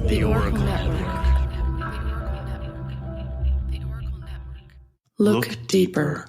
The Oracle Network. Look deeper.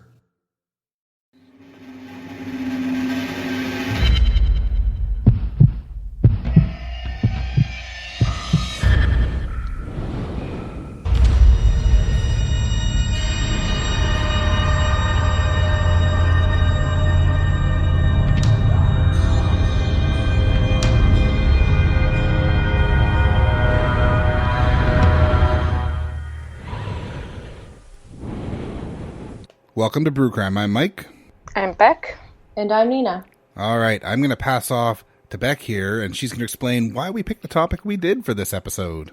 Welcome to Brew Crime. I'm Mike. I'm Beck. And I'm Nina. All right, I'm going to pass off to Beck here, and she's going to explain why we picked the topic we did for this episode.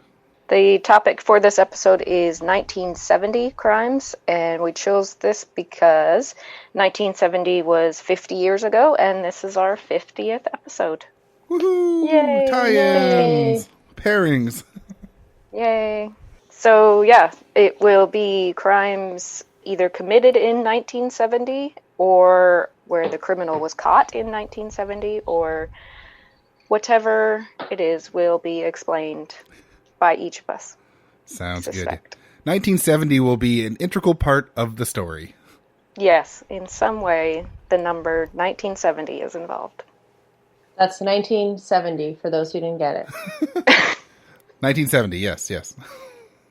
The topic for this episode is 1970 crimes, and we chose this because 1970 was 50 years ago, and this is our 50th episode. Woohoo! Yay! Tie-ins! Pairings! Yay! So, yeah, it will be crimes either committed in 1970 or where the criminal was caught in 1970, or whatever it is will be explained by each of us. Sounds good. 1970 will be an integral part of the story. Yes, in some way, the number 1970 is involved. That's 1970, for those who didn't get it. 1970, yes.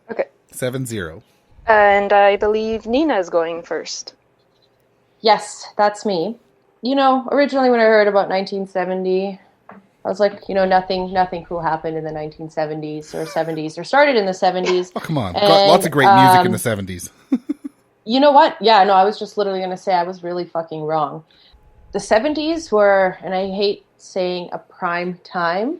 Okay. 7-0. And I believe Nina is going first. Yes, that's me. You know, originally when I heard about 1970, I was like, you know, nothing cool happened in the 1970s or 70s, or started in the 70s. Oh, come on. Got lots of great music in the 70s. You know what? Yeah, no, I was just literally going to say I was really fucking wrong. The 70s were, and I hate saying a prime time,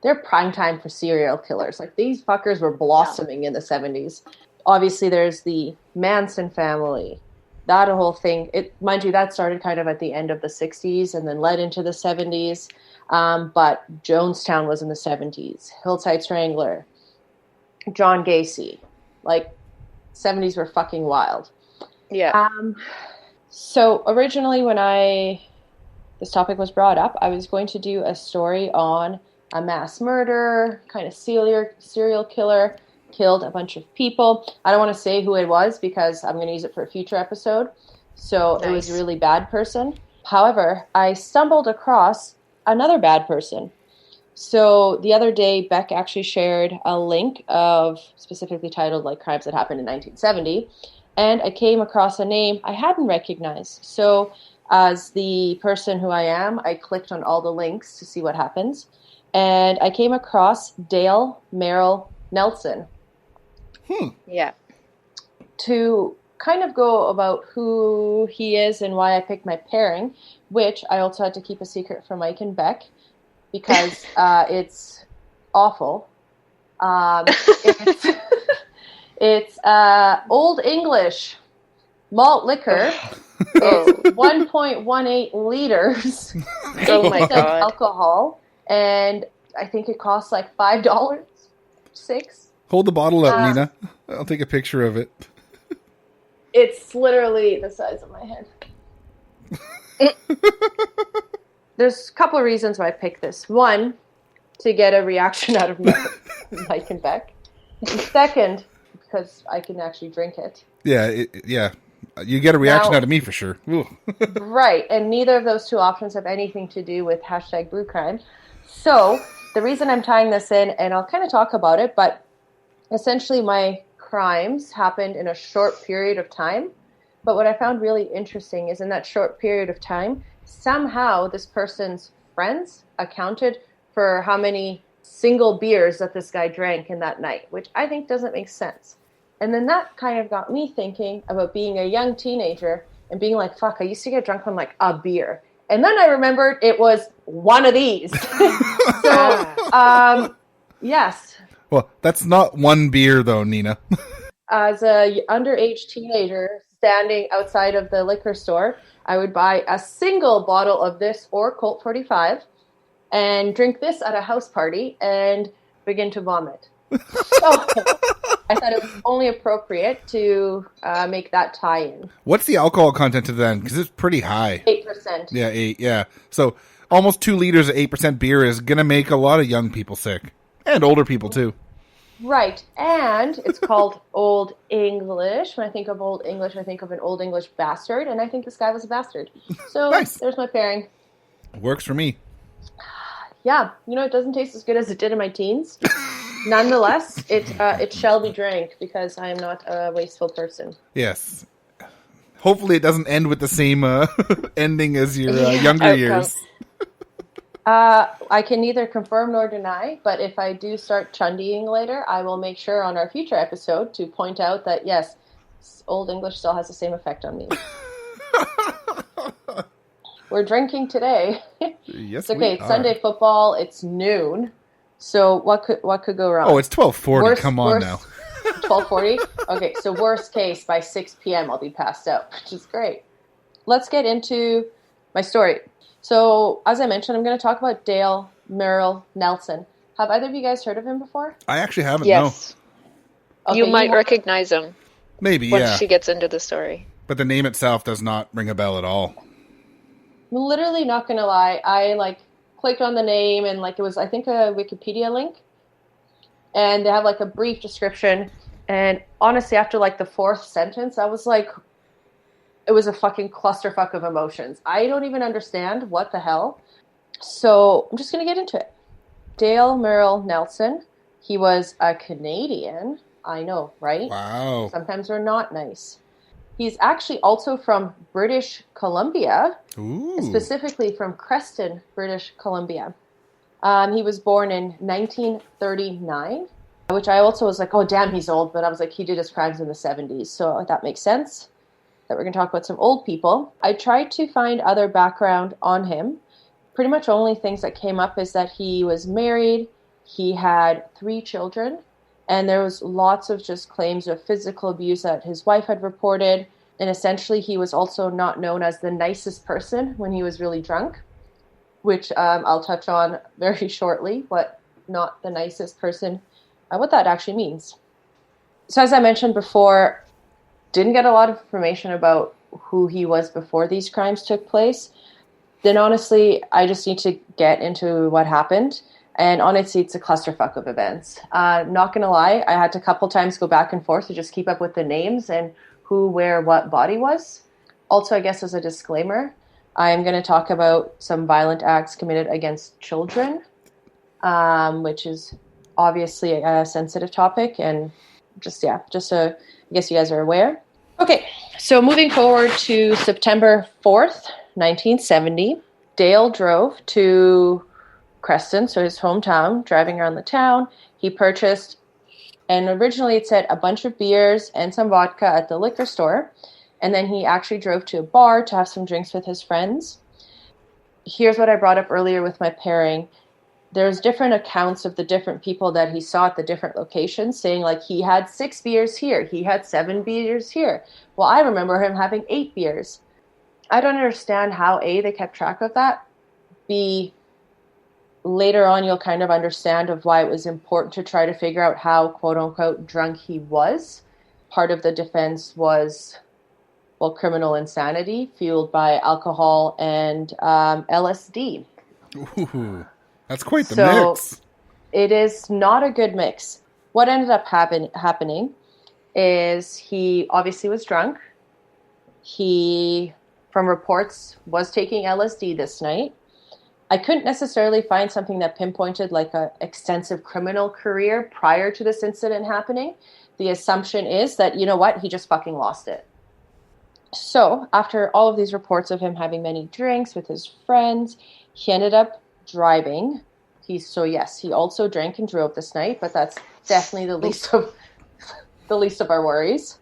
they're prime time for serial killers. Like, these fuckers were blossoming in the 70s. Obviously, there's the Manson family. That whole thing, mind you, that started kind of at the end of the 60s and then led into the 70s. But Jonestown was in the 70s. Hillside Strangler. John Gacy. Like, 70s were fucking wild. Yeah. So originally when this topic was brought up, I was going to do a story on a mass murder, kind of serial killer, killed a bunch of people. I don't want to say who it was because I'm going to use it for a future episode. So Nice. It was a really bad person. However, I stumbled across another bad person. So the other day, Beck actually shared a link of specifically titled like crimes that happened in 1970. And I came across a name I hadn't recognized. So as the person who I am, I clicked on all the links to see what happens. And I came across Dale Merrill Nelson. Yeah. To kind of go about who he is and why I picked my pairing, which I also had to keep a secret from Mike and Beck because it's awful. It's Old English malt liquor. It's 1.18 liters. Oh my God. Alcohol, and I think it costs like $5, $6. Hold the bottle up, Nina. I'll take a picture of it. It's literally the size of my head. There's a couple of reasons why I picked this. One, to get a reaction out of Mike and Beck. Second, because I can actually drink it. Yeah. You get a reaction out of me for sure. Right, and neither of those two options have anything to do with #BrewCrime. So, the reason I'm tying this in, and I'll kind of talk about it, but essentially my crimes happened in a short period of time. But what I found really interesting is in that short period of time, somehow this person's friends accounted for how many single beers that this guy drank in that night, which I think doesn't make sense. And then that kind of got me thinking about being a young teenager and being like, fuck, I used to get drunk on like a beer. And then I remembered it was one of these. So, yes. Well, that's not one beer though, Nina. As a underage teenager standing outside of the liquor store, I would buy a single bottle of this or Colt 45 and drink this at a house party and begin to vomit. So I thought it was only appropriate to make that tie-in. What's the alcohol content to that? Because it's pretty high. 8%. Yeah, 8, yeah. So almost 2 liters of 8% beer is going to make a lot of young people sick. And older people, too. Right, and it's called Old English. When I think of Old English, I think of an Old English bastard, and I think this guy was a bastard. So Nice. there's my pairing. Works for me. Yeah, it doesn't taste as good as it did in my teens. Nonetheless, it shall be drank because I am not a wasteful person. Yes. Hopefully it doesn't end with the same ending as your younger outcome. years. I can neither confirm nor deny, but if I do start chundying later, I will make sure on our future episode to point out that, yes, Old English still has the same effect on me. We're drinking today. Yes, It's okay. we It's Sunday football. It's noon. So what could go wrong? Oh, it's 12:40. Come on now. 12:40? Okay, so worst case, by 6 p.m. I'll be passed out, which is great. Let's get into my story. So, as I mentioned, I'm going to talk about Dale Merrill Nelson. Have either of you guys heard of him before? I actually haven't, Yes. Okay, You might recognize him no. Maybe, once yeah. she gets into the story. But the name itself does not ring a bell at all. I'm literally not going to lie. I, clicked on the name and, it was, I think, a Wikipedia link. And they have, a brief description. And honestly, after, the fourth sentence, I was like, it was a fucking clusterfuck of emotions. I don't even understand what the hell. So I'm just going to get into it. Dale Merrill Nelson. He was a Canadian. I know, right? Wow. Sometimes we're not nice. He's actually also from British Columbia, Ooh. specifically from Creston, British Columbia. He was born in 1939, which I also was like, oh, damn, he's old. But I was like, he did his crimes in the 70s. So that makes sense that we're going to talk about some old people. I tried to find other background on him. Pretty much only things that came up is that he was married. He had 3 children. And there was lots of just claims of physical abuse that his wife had reported. And essentially, he was also not known as the nicest person when he was really drunk, which I'll touch on very shortly, what not the nicest person, what that actually means. So as I mentioned before, didn't get a lot of information about who he was before these crimes took place. Then honestly, I just need to get into what happened. And honestly, it's a clusterfuck of events. Not going to lie, I had to a couple times go back and forth to just keep up with the names and who, where, what body was. Also, I guess as a disclaimer, I'm going to talk about some violent acts committed against children, which is obviously a sensitive topic. And I guess you guys are aware. Okay, so moving forward to September 4th, 1970, Dale drove to Creston, so his hometown, driving around the town. He purchased, and originally it said a bunch of beers and some vodka at the liquor store. And then he actually drove to a bar to have some drinks with his friends. Here's what I brought up earlier with my pairing. There's different accounts of the different people that he saw at the different locations, saying he had 6 beers here, he had 7 beers here. Well, I remember him having 8 beers. I don't understand how, A, they kept track of that. B, later on, you'll kind of understand of why it was important to try to figure out how, quote unquote, drunk he was. Part of the defense was, criminal insanity fueled by alcohol and LSD. Ooh, that's quite the mix. It is not a good mix. What ended up happening is he obviously was drunk. He, from reports, was taking LSD this night. I couldn't necessarily find something that pinpointed a extensive criminal career prior to this incident happening. The assumption is that, you know what, he just fucking lost it. So after all of these reports of him having many drinks with his friends, he ended up driving. He also drank and drove this night, but that's definitely the least of our worries.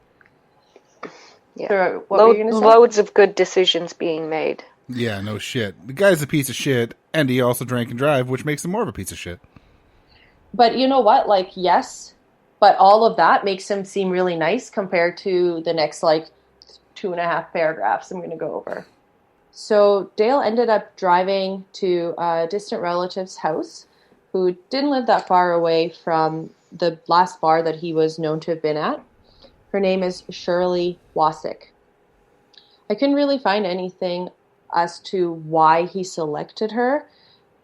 Yeah. So what were you gonna say? Loads of good decisions being made. Yeah, no shit. The guy's a piece of shit, and he also drank and drive, which makes him more of a piece of shit. But you know what? Yes, but all of that makes him seem really nice compared to the next 2.5 paragraphs I'm going to go over. So Dale ended up driving to a distant relative's house who didn't live that far away from the last bar that he was known to have been at. Her name is Shirley Wasick. I couldn't really find anything as to why he selected her.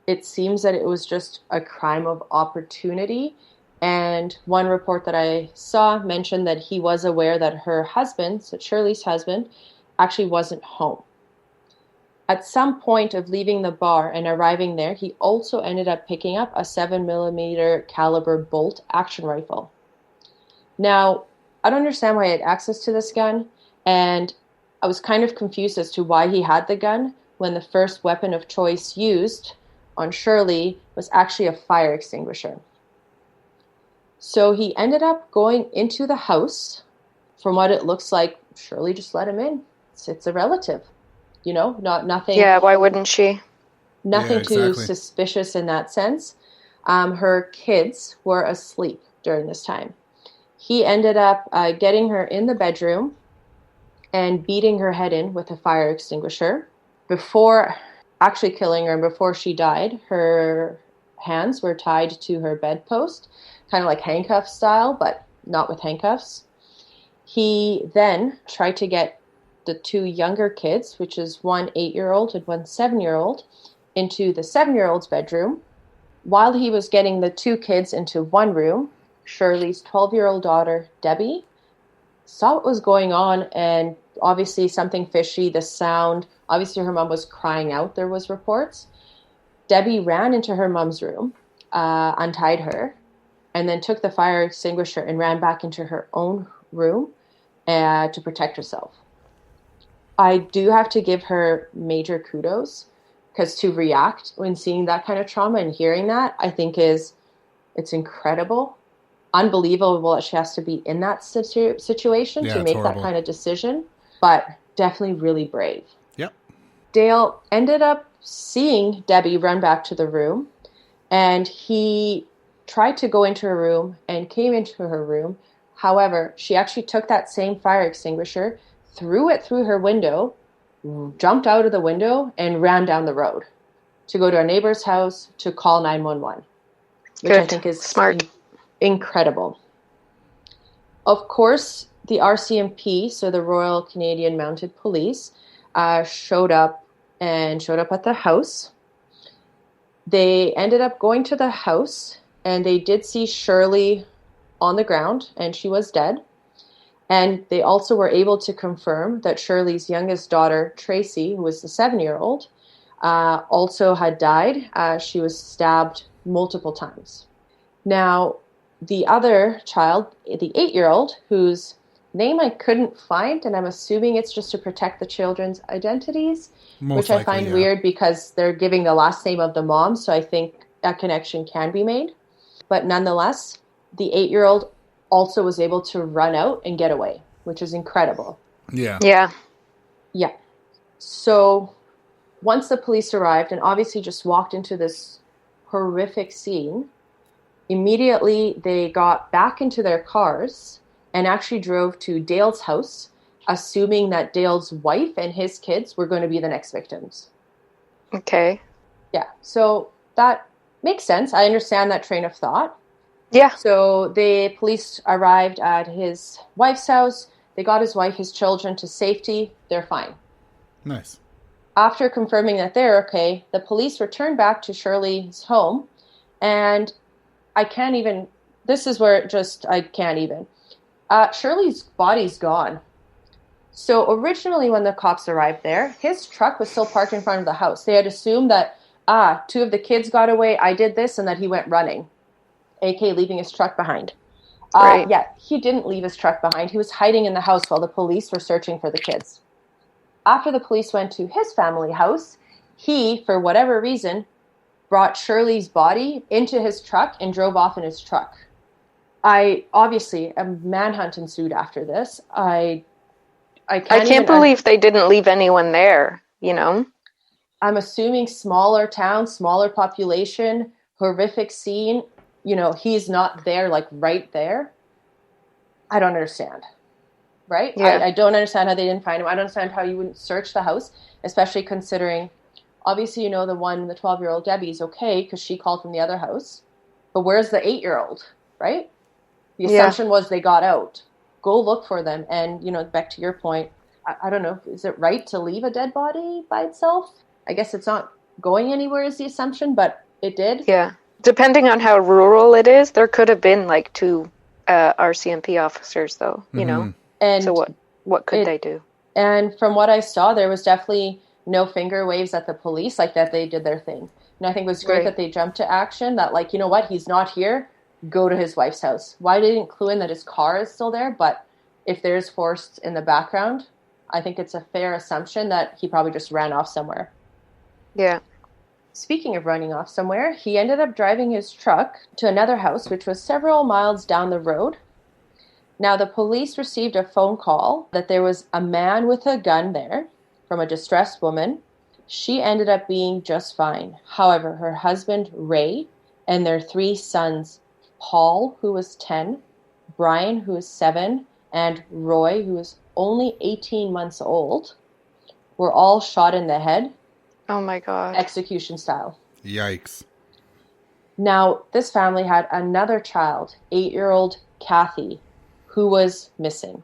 It seems that it was just a crime of opportunity. And one report that I saw mentioned that he was aware that her husband, so Shirley's husband, actually wasn't home. At some point of leaving the bar and arriving there, he also ended up picking up a 7mm caliber bolt action rifle. Now, I don't understand why he had access to this gun, and I was kind of confused as to why he had the gun when the first weapon of choice used on Shirley was actually a fire extinguisher. So he ended up going into the house. From what it looks like, Shirley just let him in. It's a relative, nothing. Yeah, why wouldn't she? Nothing Yeah, too exactly. suspicious in that sense. Her kids were asleep during this time. He ended up getting her in the bedroom and beating her head in with a fire extinguisher. Before actually killing her and before she died, her hands were tied to her bedpost, kind of like handcuff style, but not with handcuffs. He then tried to get the two younger kids, which is one 8-year-old and one 7-year-old, into the 7-year-old's bedroom. While he was getting the two kids into one room, Shirley's 12-year-old daughter, Debbie, saw what was going on, and obviously something fishy, the sound. Obviously her mom was crying out, there was reports. Debbie ran into her mom's room, untied her, and then took the fire extinguisher and ran back into her own room to protect herself. I do have to give her major kudos, because to react when seeing that kind of trauma and hearing that, I think it's incredible. Unbelievable that she has to be in that situation to make that kind of decision, but definitely really brave. Yep. Dale ended up seeing Debbie run back to the room, and he tried to go into her room and came into her room. However, she actually took that same fire extinguisher, threw it through her window, jumped out of the window, and ran down the road to go to a neighbor's house to call 911, which I think is smart. Incredible. Of course, the RCMP, so the Royal Canadian Mounted Police, showed up at the house. They ended up going to the house, and they did see Shirley on the ground, and she was dead. And they also were able to confirm that Shirley's youngest daughter, Tracy, who was the 7-year-old, also had died. She was stabbed multiple times. Now, the other child, the 8-year-old, whose name I couldn't find, and I'm assuming it's just to protect the children's identities, which I find weird because they're giving the last name of the mom, so I think a connection can be made. But nonetheless, the 8-year-old also was able to run out and get away, which is incredible. Yeah. Yeah. So once the police arrived and obviously just walked into this horrific scene, immediately they got back into their cars and actually drove to Dale's house, assuming that Dale's wife and his kids were going to be the next victims. Okay. Yeah, so that makes sense. I understand that train of thought. Yeah. So the police arrived at his wife's house. They got his wife, his children to safety. They're fine. Nice. After confirming that they're okay, the police returned back to Shirley's home, and I can't even, this is where I can't even. Shirley's body's gone. So originally when the cops arrived there, his truck was still parked in front of the house. They had assumed that, two of the kids got away, I did this, and that he went running, aka leaving his truck behind. Right. Yeah, he didn't leave his truck behind. He was hiding in the house while the police were searching for the kids. After the police went to his family house, he, for whatever reason, brought Shirley's body into his truck and drove off in his truck. Obviously, a manhunt ensued after this. I can't believe they didn't leave anyone there, I'm assuming smaller town, smaller population, horrific scene. He's not there, like right there. I don't understand. Right? Yeah. I don't understand how they didn't find him. I don't understand how you wouldn't search the house, especially considering, obviously, the 12-year-old Debbie's okay because she called from the other house. But where's the 8-year-old, right? The assumption was they got out. Go look for them. And, back to your point, I don't know, is it right to leave a dead body by itself? I guess it's not going anywhere is the assumption, but it did. Yeah. Depending on how rural it is, there could have been like two RCMP officers, though. You know. And So what could they do? And from what I saw, there was definitely no finger waves at the police, like that they did their thing. And I think it was great that they jumped to action, that like, you know what, he's not here, go to his wife's house. Why they didn't clue in that his car is still there, but if there's force in the background, I think it's a fair assumption that he probably just ran off somewhere. Yeah. Speaking of running off somewhere, he ended up driving his truck to another house, which was several miles down the road. Now, the police received a phone call that there was a man with a gun there from a distressed woman. She ended up being just fine. However, her husband, Ray, and their 3 sons, Paul, who was 10, Brian, who was 7, and Roy, who was only 18 months old, were all shot in the head. Oh my God. Execution style. Yikes. Now, this family had another child, 8-year-old Kathy, who was missing.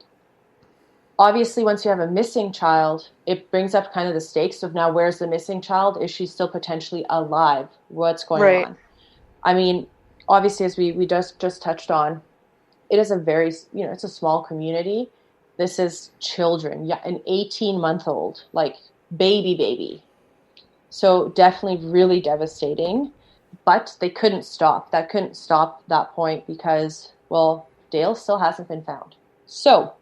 Obviously, once you have a missing child, it brings up kind of the stakes of now, where's the missing child? Is she still potentially alive? What's going on? I mean, obviously, as we just touched on, it is a very, it's a small community. This is children, an 18-month-old, like baby. So definitely really devastating. But they couldn't stop. That couldn't stop that point because, well, Dale still hasn't been found. So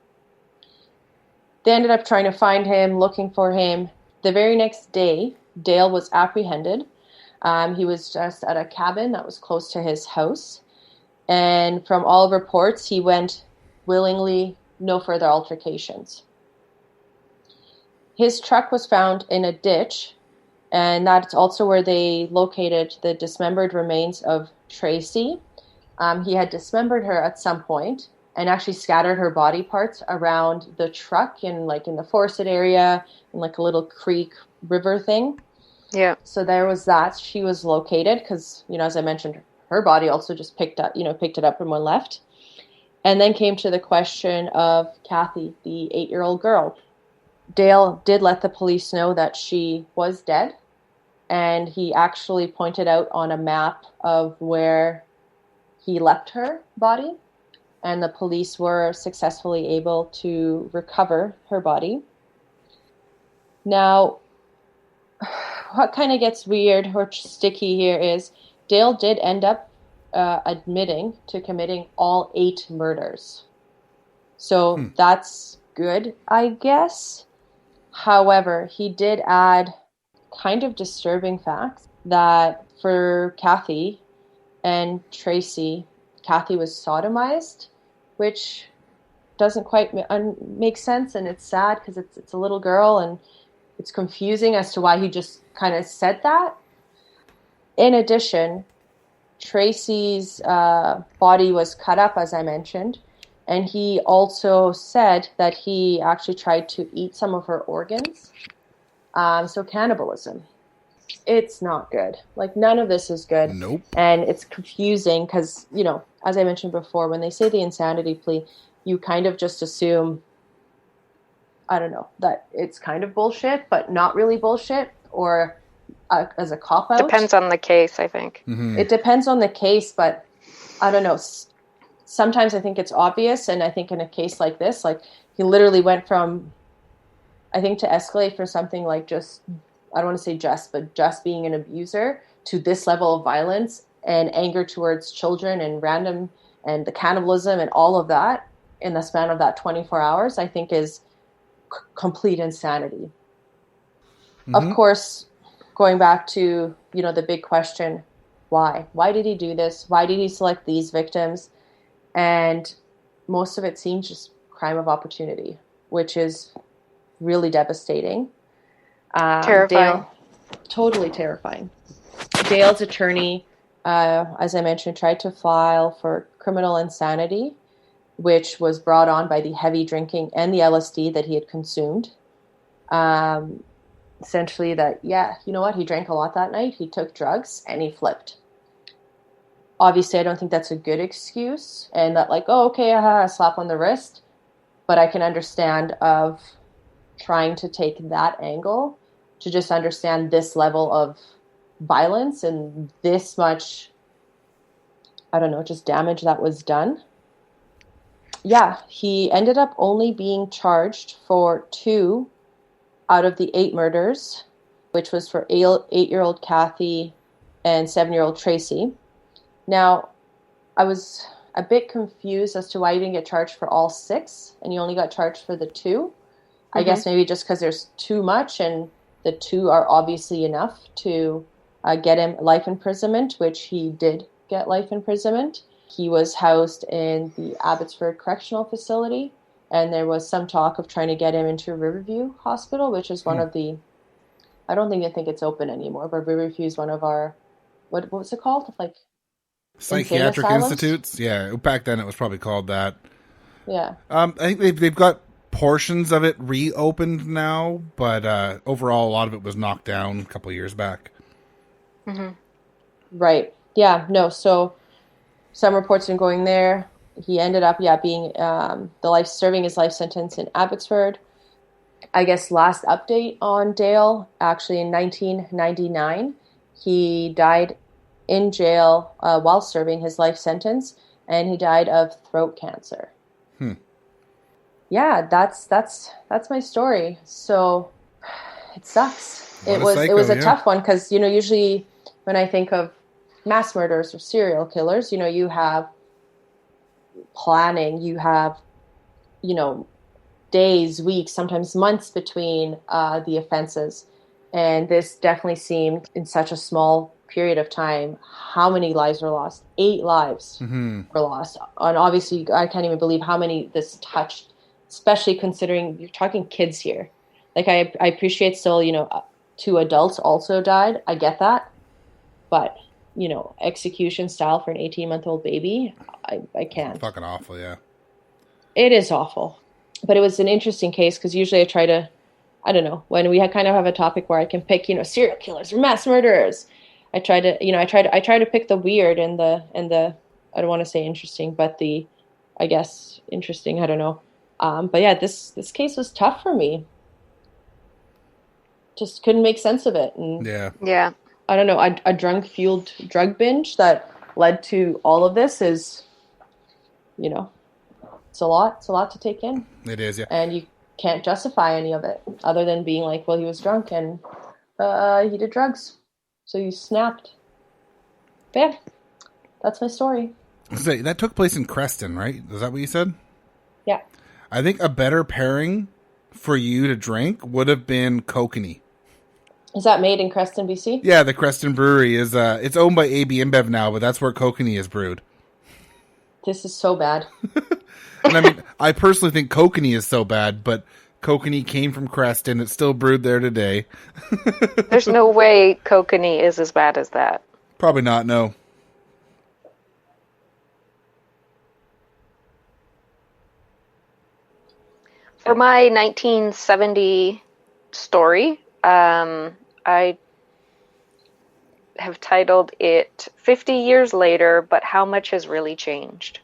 they ended up trying to find him, looking for him. The very next day, Dale was apprehended. He was just at a cabin that was close to his house. And from all reports, he went willingly, no further altercations. His truck was found in a ditch, and that's also where they located the dismembered remains of Tracy. He had dismembered her at some point and actually scattered her body parts around the truck in the forested area, in like a little creek river thing. Yeah. So there was that. She was located because, as I mentioned, her body also just picked it up and went left. And then came to the question of Kathy, the 8-year-old girl. Dale did let the police know that she was dead, and he actually pointed out on a map of where he left her body, and the police were successfully able to recover her body. Now, what kind of gets weird or sticky here is Dale did end up admitting to committing all 8 murders. So that's good, I guess. However, he did add kind of disturbing facts that for Kathy and Tracy, Kathy was sodomized, which doesn't quite make sense, and it's sad because it's a little girl, and it's confusing as to why he just kind of said that. In addition, Tracy's body was cut up, as I mentioned, and he also said that he actually tried to eat some of her organs. So cannibalism. It's not good. Like, none of this is good. Nope. And it's confusing because, as I mentioned before, when they say the insanity plea, you kind of just assume, I don't know, that it's kind of bullshit, but not really bullshit, or as a cop-out. Depends on the case, I think. Mm-hmm. It depends on the case, but I don't know. Sometimes I think it's obvious, and I think in a case like this, like, he literally went from, I think, to escalate for something like just, I don't want to say but just being an abuser, to this level of violence and anger towards children and the cannibalism and all of that in the span of that 24 hours, I think is complete insanity. Mm-hmm. Of course, going back to, the big question, why? Why did he do this? Why did he select these victims? And most of it seems just crime of opportunity, which is really devastating. Terrifying. Totally terrifying. Dale's attorney, as I mentioned, tried to file for criminal insanity, which was brought on by the heavy drinking and the LSD that he had consumed. Essentially that, he drank a lot that night, he took drugs, and he flipped. Obviously, I don't think that's a good excuse, and that a slap on the wrist, but I can understand of trying to take that angle to just understand this level of violence and this much I don't know, just damage that was done. Yeah, he ended up only being charged for 2 out of the 8 murders, which was for 8-year-old Kathy and 7-year-old Tracy. Now, I was a bit confused as to why you didn't get charged for all 6 and you only got charged for the 2. I guess maybe just because there's too much and the 2 are obviously enough to get him life imprisonment, which he did get life imprisonment. He was housed in the Abbotsford Correctional Facility, and there was some talk of trying to get him into Riverview Hospital, which is one of the, I don't think it's open anymore, but Riverview is one of our, what was it called? Like Psychiatric institutes? Yeah, back then it was probably called that. Yeah. I think they've got portions of it reopened now, but overall a lot of it was knocked down a couple of years back. Right. Yeah, no, so some reports are going there. He ended up, being serving his life sentence in Abbotsford. I guess last update on Dale, actually in 1999, he died in jail while serving his life sentence, and he died of throat cancer. Yeah, that's my story. So it sucks. It was a tough one because, usually when I think of mass murderers or serial killers, you have planning, you have, days, weeks, sometimes months between the offenses. And this definitely seemed in such a small period of time. How many lives were lost? 8 lives were lost. And obviously, I can't even believe how many this touched, especially considering you're talking kids here. Like, I appreciate still, 2 adults also died. I get that. But, execution style for an 18-month-old baby, I can't. Fucking awful, yeah. It is awful. But it was an interesting case because usually I try to, I don't know, when we kind of have a topic where I can pick, serial killers or mass murderers, I try to, I try to pick the weird and the, I don't want to say interesting, but the, I guess, interesting, I don't know. But yeah, this case was tough for me. Just couldn't make sense of it. And Yeah. I don't know, a drug-fueled drug binge that led to all of this is, it's a lot to take in. It is, yeah. And you can't justify any of it other than being like, well, he was drunk and he did drugs. So you snapped. But yeah, that's my story. So that took place in Creston, right? Is that what you said? Yeah. I think a better pairing for you to drink would have been kokanee. Is that made in Creston, BC? Yeah, the Creston Brewery is, it's owned by AB InBev now, but that's where kokanee is brewed. This is so bad. And I mean, I personally think kokanee is so bad, but kokanee came from Creston. It's still brewed there today. There's no way kokanee is as bad as that. Probably not, no. For my 1970 story, I have titled it 50 Years Later, But How Much Has Really Changed?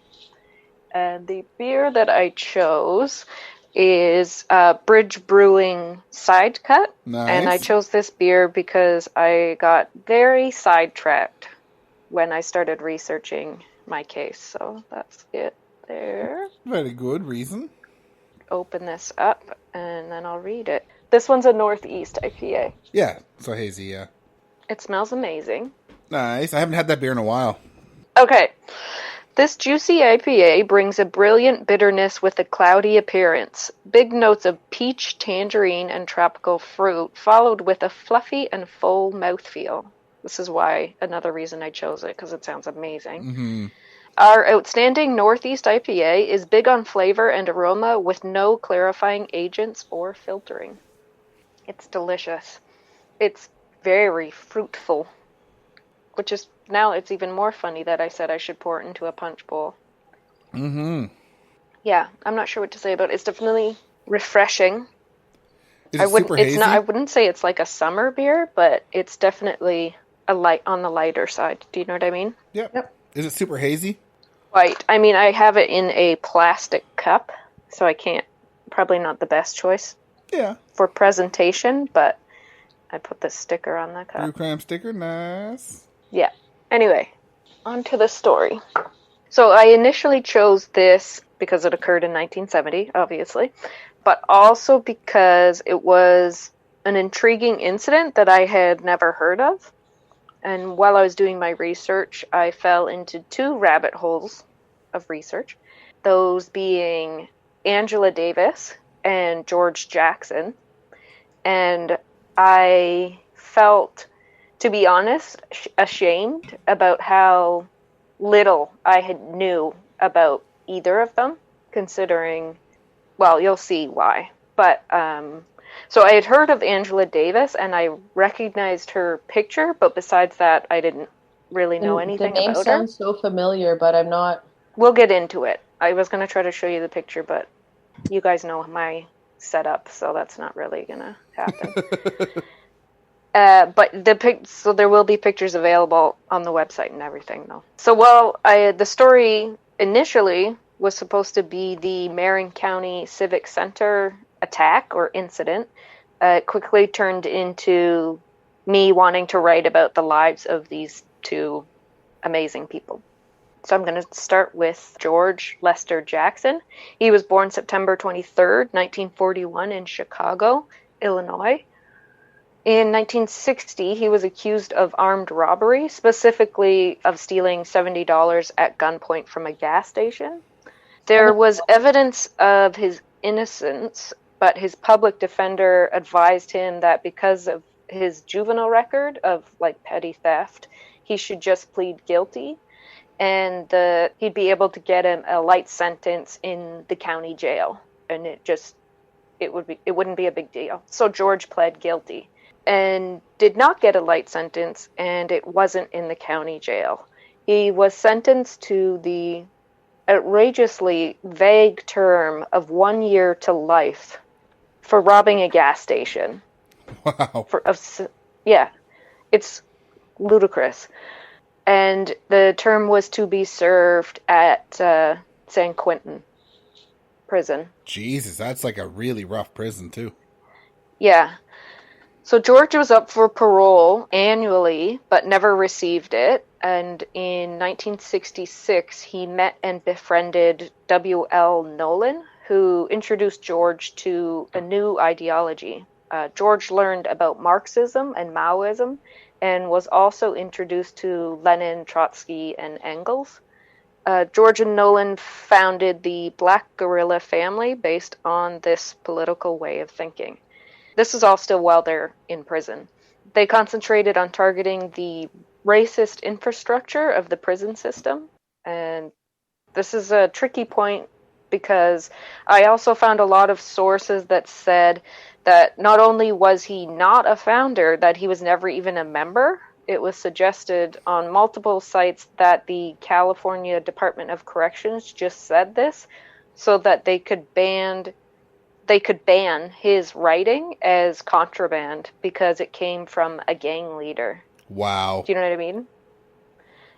And the beer that I chose is Bridge Brewing Side Cut. Nice. And I chose this beer because I got very sidetracked when I started researching my case. So that's it there. Very good reason. Open this up and then I'll read it. This one's a Northeast IPA. Yeah, so hazy, yeah. It smells amazing. Nice. I haven't had that beer in a while. Okay. This juicy IPA brings a brilliant bitterness with a cloudy appearance. Big notes of peach, tangerine, and tropical fruit, followed with a fluffy and full mouthfeel. This is why, another reason I chose it, because it sounds amazing. Mm-hmm. Our outstanding Northeast IPA is big on flavor and aroma with no clarifying agents or filtering. It's delicious. It's very fruitful, which is, now it's even more funny that I said I should pour it into a punch bowl. Mm-hmm. Yeah, I'm not sure what to say about it. It's definitely refreshing. Is it super hazy? I wouldn't say it's like a summer beer, but it's definitely on the lighter side. Do you know what I mean? Yep. Is it super hazy? Right. I mean, I have it in a plastic cup, so I can't, probably not the best choice. Yeah. For presentation, but I put the sticker on the cup. Blue cram sticker, nice. Yeah. Anyway, On to the story. So I initially chose this because it occurred in 1970, obviously, but also because it was an intriguing incident that I had never heard of. And while I was doing my research, I fell into two rabbit holes of research, those being Angela Davis and George Jackson. And I felt, to be honest, ashamed about how little I had knew about either of them, considering, well, you'll see why. But so I had heard of Angela Davis and I recognized her picture, but besides that, I didn't really know anything The name about her. sounds so familiar, but I'm not. We'll get into it. I was going to try to show you the picture, but you guys know my setup, so that's not really going to happen. So there will be pictures available on the website and everything, though. So the story initially was supposed to be the Marin County Civic Center attack or incident. It quickly turned into me wanting to write about the lives of these two amazing people. So I'm going to start with George Lester Jackson. He was born September 23rd, 1941 in Chicago, Illinois. In 1960, he was accused of armed robbery, specifically of stealing $70 at gunpoint from a gas station. There was evidence of his innocence, but his public defender advised him that because of his juvenile record of petty theft, he should just plead guilty, and he'd be able to get him a light sentence in the county jail, and it wouldn't be a big deal. So George pled guilty and did not get a light sentence, and it wasn't in the county jail. He was sentenced to the outrageously vague term of 1 year to life for robbing a gas station. Wow. Yeah, it's ludicrous. And the term was to be served at San Quentin prison. Jesus, that's like a really rough prison, too. Yeah. So George was up for parole annually, but never received it. And in 1966, he met and befriended W.L. Nolan, who introduced George to a new ideology. George learned about Marxism and Maoism, and was also introduced to Lenin, Trotsky, and Engels. George and Nolan founded the Black Guerrilla family based on this political way of thinking. This is all still while they're in prison. They concentrated on targeting the racist infrastructure of the prison system. And this is a tricky point because I also found a lot of sources that said that not only was he not a founder, that he was never even a member. It was suggested on multiple sites that the California Department of Corrections just said this so that they could ban his writing as contraband because it came from a gang leader. Wow. Do you know what I mean?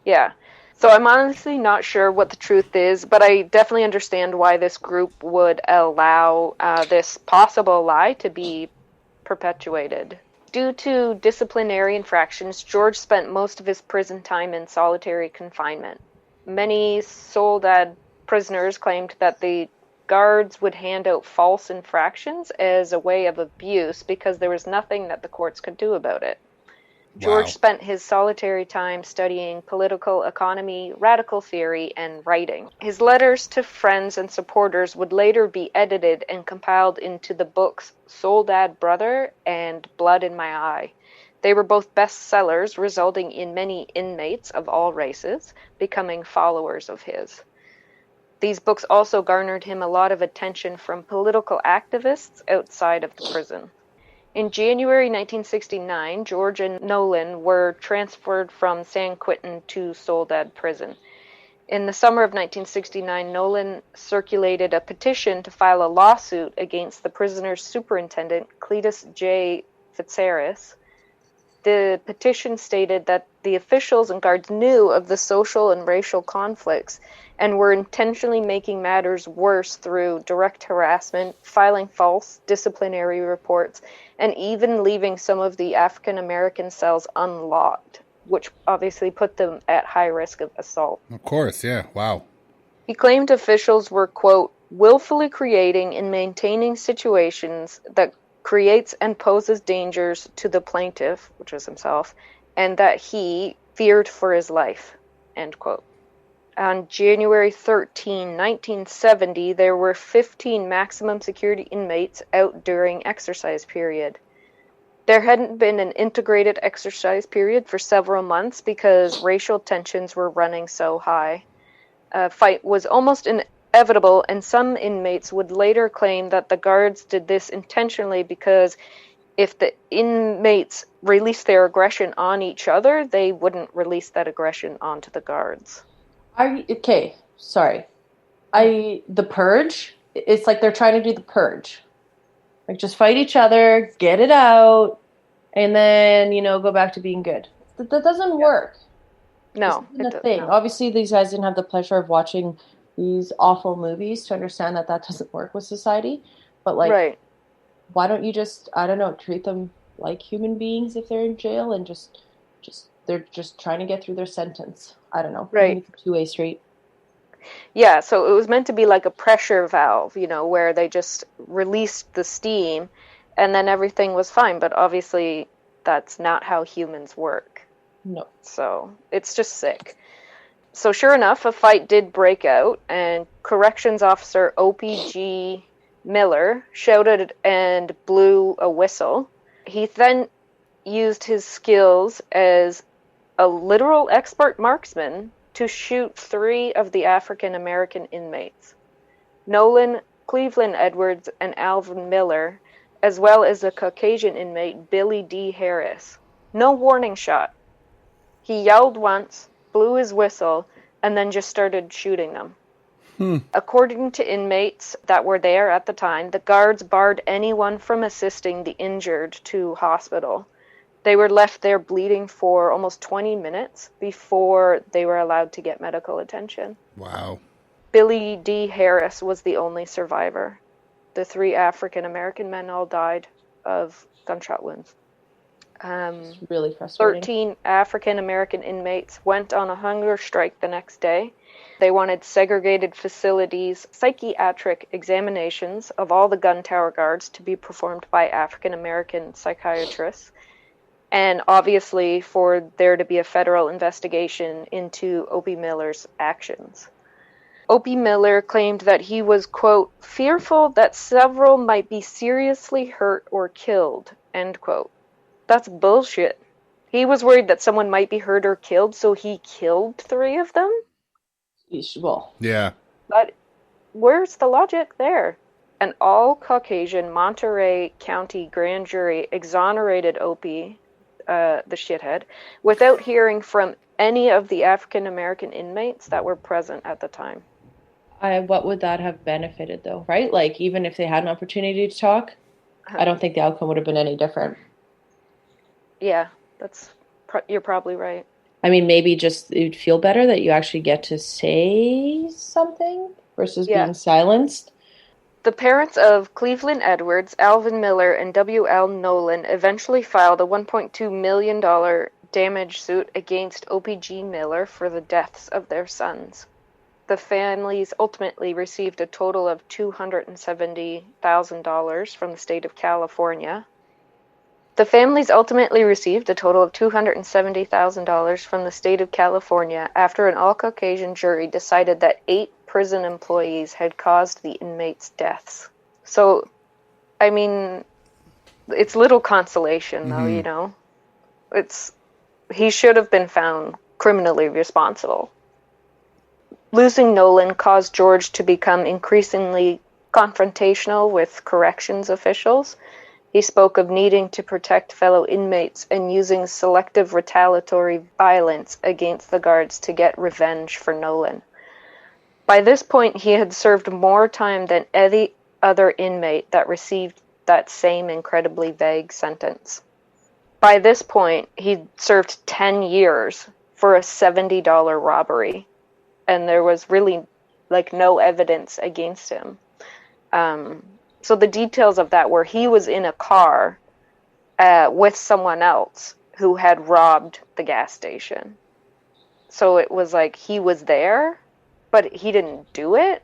Yeah. So I'm honestly not sure what the truth is, but I definitely understand why this group would allow this possible lie to be perpetuated. Due to disciplinary infractions, George spent most of his prison time in solitary confinement. Many Soledad prisoners claimed that the guards would hand out false infractions as a way of abuse because there was nothing that the courts could do about it. George spent his solitary time studying political economy, radical theory, and writing. His letters to friends and supporters would later be edited and compiled into the books Soledad Brother and Blood in My Eye. They were both bestsellers, resulting in many inmates of all races becoming followers of his. These books also garnered him a lot of attention from political activists outside of the prison. In January 1969, George and Nolan were transferred from San Quentin to Soledad Prison. In the summer of 1969, Nolan circulated a petition to file a lawsuit against the prisoner's superintendent, Cletus J. Fitzharris. The petition stated that the officials and guards knew of the social and racial conflicts and were intentionally making matters worse through direct harassment, filing false disciplinary reports, and even leaving some of the African American cells unlocked. which obviously put them at high risk of assault. Of course, yeah. Wow. He claimed officials were, quote, willfully creating and maintaining situations that creates and poses dangers to the plaintiff, which was himself, and that he feared for his life, end quote. On January 13, 1970, there were 15 maximum security inmates out during exercise period. There hadn't been an integrated exercise period for several months because racial tensions were running so high. A fight was almost inevitable, and some inmates would later claim that the guards did this intentionally because if the inmates released their aggression on each other, they wouldn't release that aggression onto the guards. Okay, sorry. The purge, it's like they're trying to do the purge. Like, just fight each other, get it out, and then, go back to being good. That doesn't work. No, This isn't a thing. Obviously, these guys didn't have the pleasure of watching these awful movies to understand that doesn't work with society. But, right. Why don't you just, I don't know, treat them like human beings if they're in jail and they're just trying to get through their sentence. I don't know. Right. Make a two-way street. Yeah, so it was meant to be like a pressure valve, where they just released the steam and then everything was fine. But obviously, that's not how humans work. No. So it's just sick. So sure enough, a fight did break out, and corrections officer O.P.G. Miller shouted and blew a whistle. He then used his skills as a literal expert marksman to shoot 3 of the African American inmates, Nolan, Cleveland Edwards, and Alvin Miller, as well as a Caucasian inmate, Billy D. Harris. No warning shot. He yelled once, blew his whistle, and then just started shooting them. According to inmates that were there at the time, the guards barred anyone from assisting the injured to hospital. They were left there bleeding for almost 20 minutes before they were allowed to get medical attention. Wow. Billy D. Harris was the only survivor. The 3 African American men all died of gunshot wounds. It's really frustrating. 13 African American inmates went on a hunger strike the next day. They wanted segregated facilities, psychiatric examinations of all the gun tower guards to be performed by African American psychiatrists, and obviously for there to be a federal investigation into O.P. Miller's actions. O.P. Miller claimed that he was, quote, fearful that several might be seriously hurt or killed, end quote. That's bullshit. He was worried that someone might be hurt or killed, so he killed 3 of them? Well, yeah. But where's the logic there? An all-Caucasian Monterey County grand jury exonerated Opie, the shithead, without hearing from any of the African-American inmates that were present at the time. What would that have benefited, though, right? Like, even if they had an opportunity to talk, I don't think the outcome would have been any different. Yeah, you're probably right. I mean, maybe just it'd feel better that you actually get to say something versus being silenced. The parents of Cleveland Edwards, Alvin Miller, and W.L. Nolan eventually filed a $1.2 million damage suit against O.P.G. Miller for the deaths of their sons. The families ultimately received a total of $270,000 from the state of California. The families ultimately received a total of $270,000 from the state of California after an all-Caucasian jury decided that 8 prison employees had caused the inmates' deaths. So, I mean, it's little consolation, though, he should have been found criminally responsible. Losing Nolan caused George to become increasingly confrontational with corrections officials. He spoke of needing to protect fellow inmates and using selective retaliatory violence against the guards to get revenge for Nolan. By this point, he had served more time than any other inmate that received that same incredibly vague sentence. By this point, he'd served 10 years for a $70 robbery, and there was really, no evidence against him. So the details of that were he was in a car with someone else who had robbed the gas station. So it was like he was there, but he didn't do it.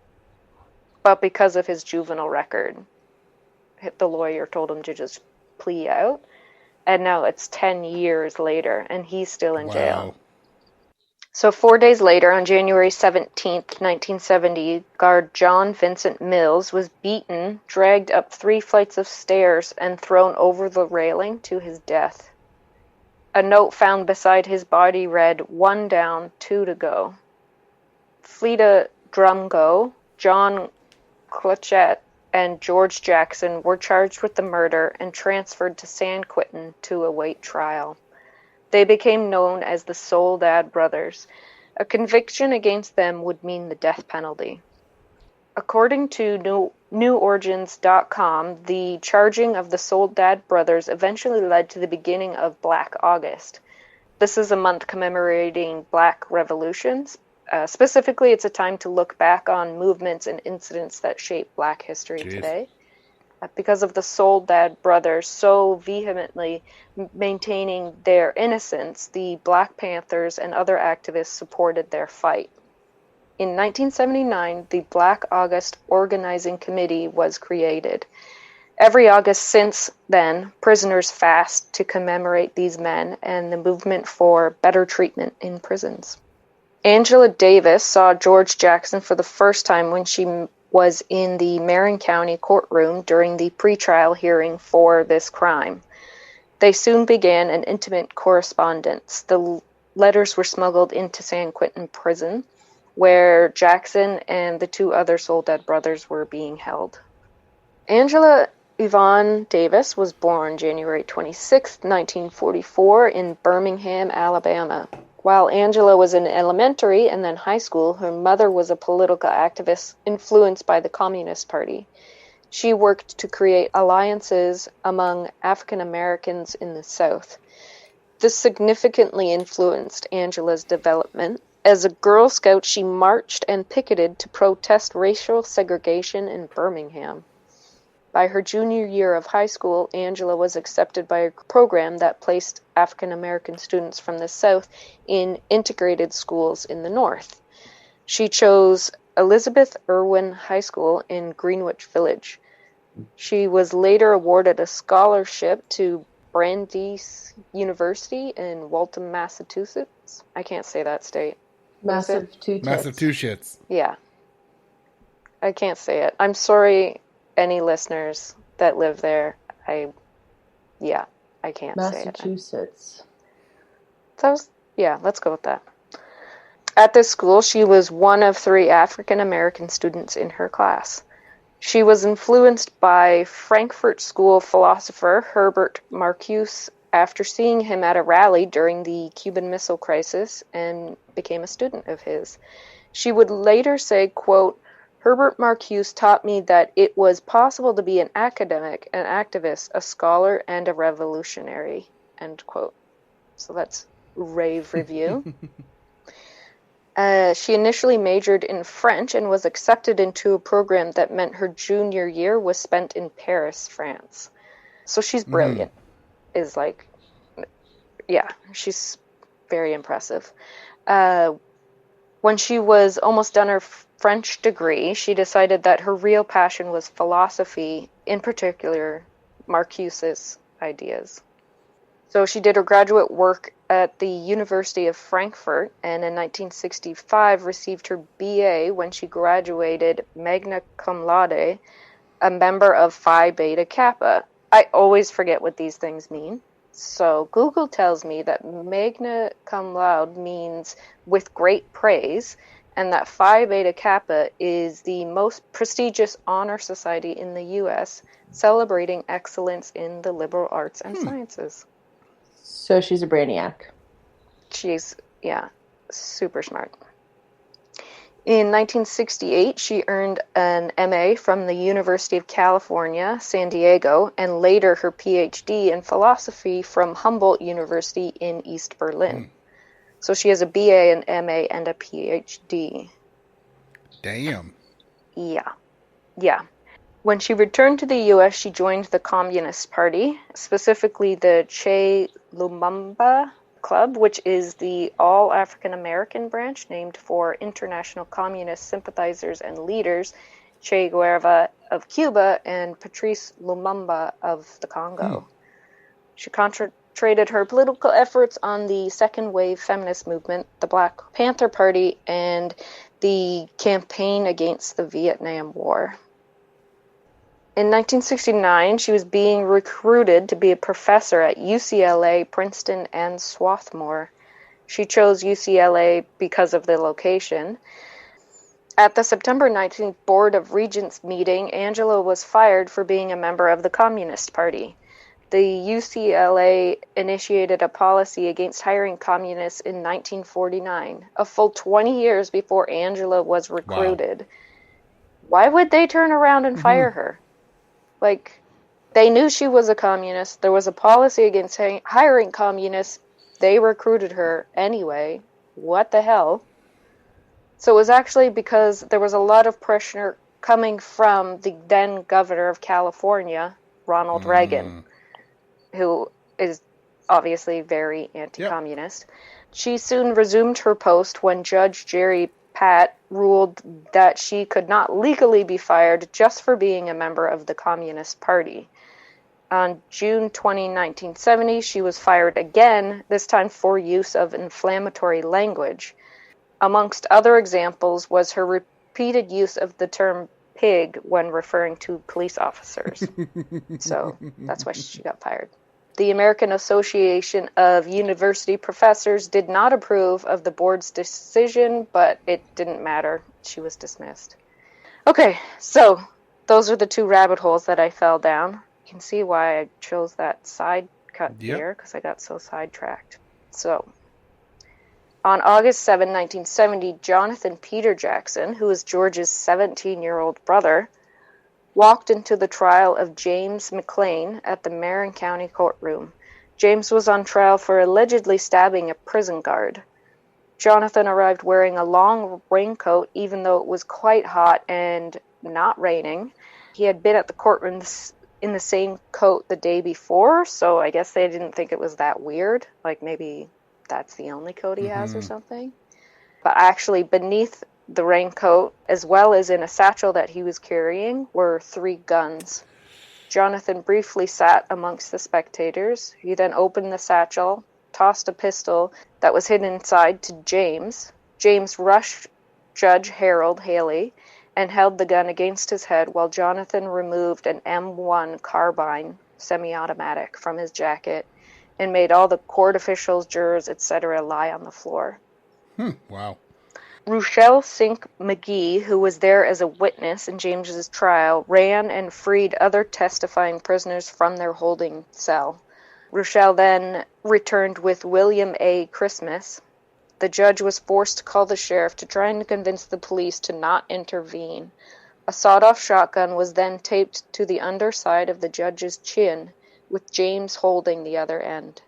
But because of his juvenile record, the lawyer told him to just plea out. And now it's 10 years later, and he's still in jail. So 4 days later, on January 17th, 1970, guard John Vincent Mills was beaten, dragged up 3 flights of stairs, and thrown over the railing to his death. A note found beside his body read, 1 down, 2 to go. Fleta Drumgo, John Clutchett, and George Jackson were charged with the murder and transferred to San Quentin to await trial. They became known as the Soledad brothers. A conviction against them would mean the death penalty. According to NewOrigins.com, the charging of the Soledad brothers eventually led to the beginning of Black August. This is a month commemorating Black revolutions. Specifically, it's a time to look back on movements and incidents that shape Black history today. Because of the Soledad brothers so vehemently maintaining their innocence, the Black Panthers and other activists supported their fight. In 1979, the Black August Organizing Committee was created. Every August since then, prisoners fast to commemorate these men and the movement for better treatment in prisons. Angela Davis saw George Jackson for the first time when she was in the Marin County courtroom during the pretrial hearing for this crime. They soon began an intimate correspondence. The letters were smuggled into San Quentin prison, where Jackson and the 2 other Soledad brothers were being held. Angela Yvonne Davis was born January 26, 1944 in Birmingham, Alabama. While Angela was in elementary and then high school, her mother was a political activist influenced by the Communist Party. She worked to create alliances among African Americans in the South. This significantly influenced Angela's development. As a Girl Scout, she marched and picketed to protest racial segregation in Birmingham. By her junior year of high school, Angela was accepted by a program that placed African American students from the South in integrated schools in the North. She chose Elizabeth Irwin High School in Greenwich Village. She was later awarded a scholarship to Brandeis University in Waltham, Massachusetts. I can't say that state. Massachusetts. Yeah. I can't say it. I'm sorry, any listeners that live there. I can't say it. Massachusetts. Let's go with that. At this school, she was one of 3 African American students in her class. She was influenced by Frankfurt School philosopher Herbert Marcuse after seeing him at a rally during the Cuban Missile Crisis and became a student of his. She would later say, quote, "Herbert Marcuse taught me that it was possible to be an academic, an activist, a scholar, and a revolutionary," end quote. So that's rave review. She initially majored in French and was accepted into a program that meant her junior year was spent in Paris, France. So she's brilliant. She's very impressive. When she was almost done her French degree, she decided that her real passion was philosophy, in particular Marcuse's ideas. So she did her graduate work at the University of Frankfurt, and in 1965 received her BA when she graduated magna cum laude, a member of Phi Beta Kappa. I always forget what these things mean. So Google tells me that magna cum laude means with great praise, and that Phi Beta Kappa is the most prestigious honor society in the U.S., celebrating excellence in the liberal arts and sciences. So she's a brainiac. She's, super smart. In 1968, she earned an MA from the University of California, San Diego, and later her PhD in philosophy from Humboldt University in East Berlin. So she has a BA, an MA, and a PhD. Damn. Yeah. When she returned to the U.S., she joined the Communist Party, specifically the Che Lumumba Club, which is the all African American branch named for international communist sympathizers and leaders Che Guevara of Cuba and Patrice Lumumba of the Congo. She concentrated her political efforts on the second wave feminist movement, the Black Panther Party, and the campaign against the Vietnam War. In 1969, she was being recruited to be a professor at UCLA, Princeton, and Swarthmore. She chose UCLA because of the location. At the September 19th Board of Regents meeting, Angela was fired for being a member of the Communist Party. The UCLA initiated a policy against hiring communists in 1949, a full 20 years before Angela was recruited. Wow. Why would they turn around and fire her? Like, they knew she was a communist. There was a policy against hiring communists. They recruited her anyway. What the hell? So it was actually because there was a lot of pressure coming from the then governor of California, Ronald Reagan, who is obviously very anti-communist. Yep. She soon resumed her post when Judge Jerry Pat ruled that she could not legally be fired just for being a member of the Communist Party. On June 20, 1970, she was fired again, this time for use of inflammatory language. Amongst other examples was her repeated use of the term pig when referring to police officers. So that's why she got fired. The American Association of University Professors did not approve of the board's decision, but it didn't matter. She was dismissed. Okay, so those are the two rabbit holes that I fell down. You can see why I chose that side cut here, because I got so sidetracked. So, on August 7, 1970, Jonathan Peter Jackson, who is George's 17-year-old brother, walked into the trial of James McLean at the Marin County courtroom. James was on trial for allegedly stabbing a prison guard. Jonathan arrived wearing a long raincoat, even though it was quite hot and not raining. He had been at the courtroom in the same coat the day before, so I guess they didn't think it was that weird. Like, maybe that's the only coat he has or something. But actually, beneath the raincoat, as well as in a satchel that he was carrying, were 3 guns. Jonathan briefly sat amongst the spectators. He then opened the satchel, tossed a pistol that was hidden inside to James. James rushed Judge Harold Haley and held the gun against his head while Jonathan removed an M1 carbine semi-automatic from his jacket and made all the court officials, jurors, etc. lie on the floor. Wow. Rochelle Sink McGee, who was there as a witness in James's trial, ran and freed other testifying prisoners from their holding cell. Rochelle then returned with William A. Christmas. The judge was forced to call the sheriff to try and convince the police to not intervene. A sawed-off shotgun was then taped to the underside of the judge's chin, with James holding the other end.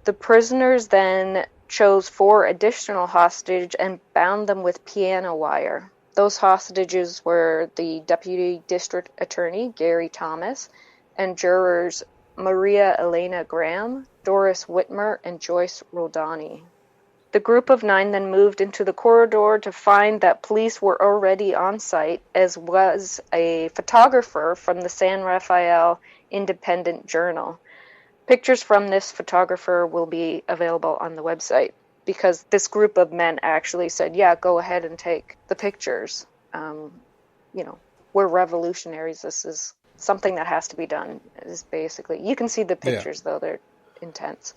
The prisoners then chose 4 additional hostages and bound them with piano wire. Those hostages were the Deputy District Attorney, Gary Thomas, and jurors Maria Elena Graham, Doris Whitmer, and Joyce Rodani. The group of 9 then moved into the corridor to find that police were already on site, as was a photographer from the San Rafael Independent Journal. Pictures from this photographer will be available on the website, because this group of men actually said, yeah, go ahead and take the pictures. We're revolutionaries. This is something that has to be done. Is basically, you can see the pictures, though. They're intense.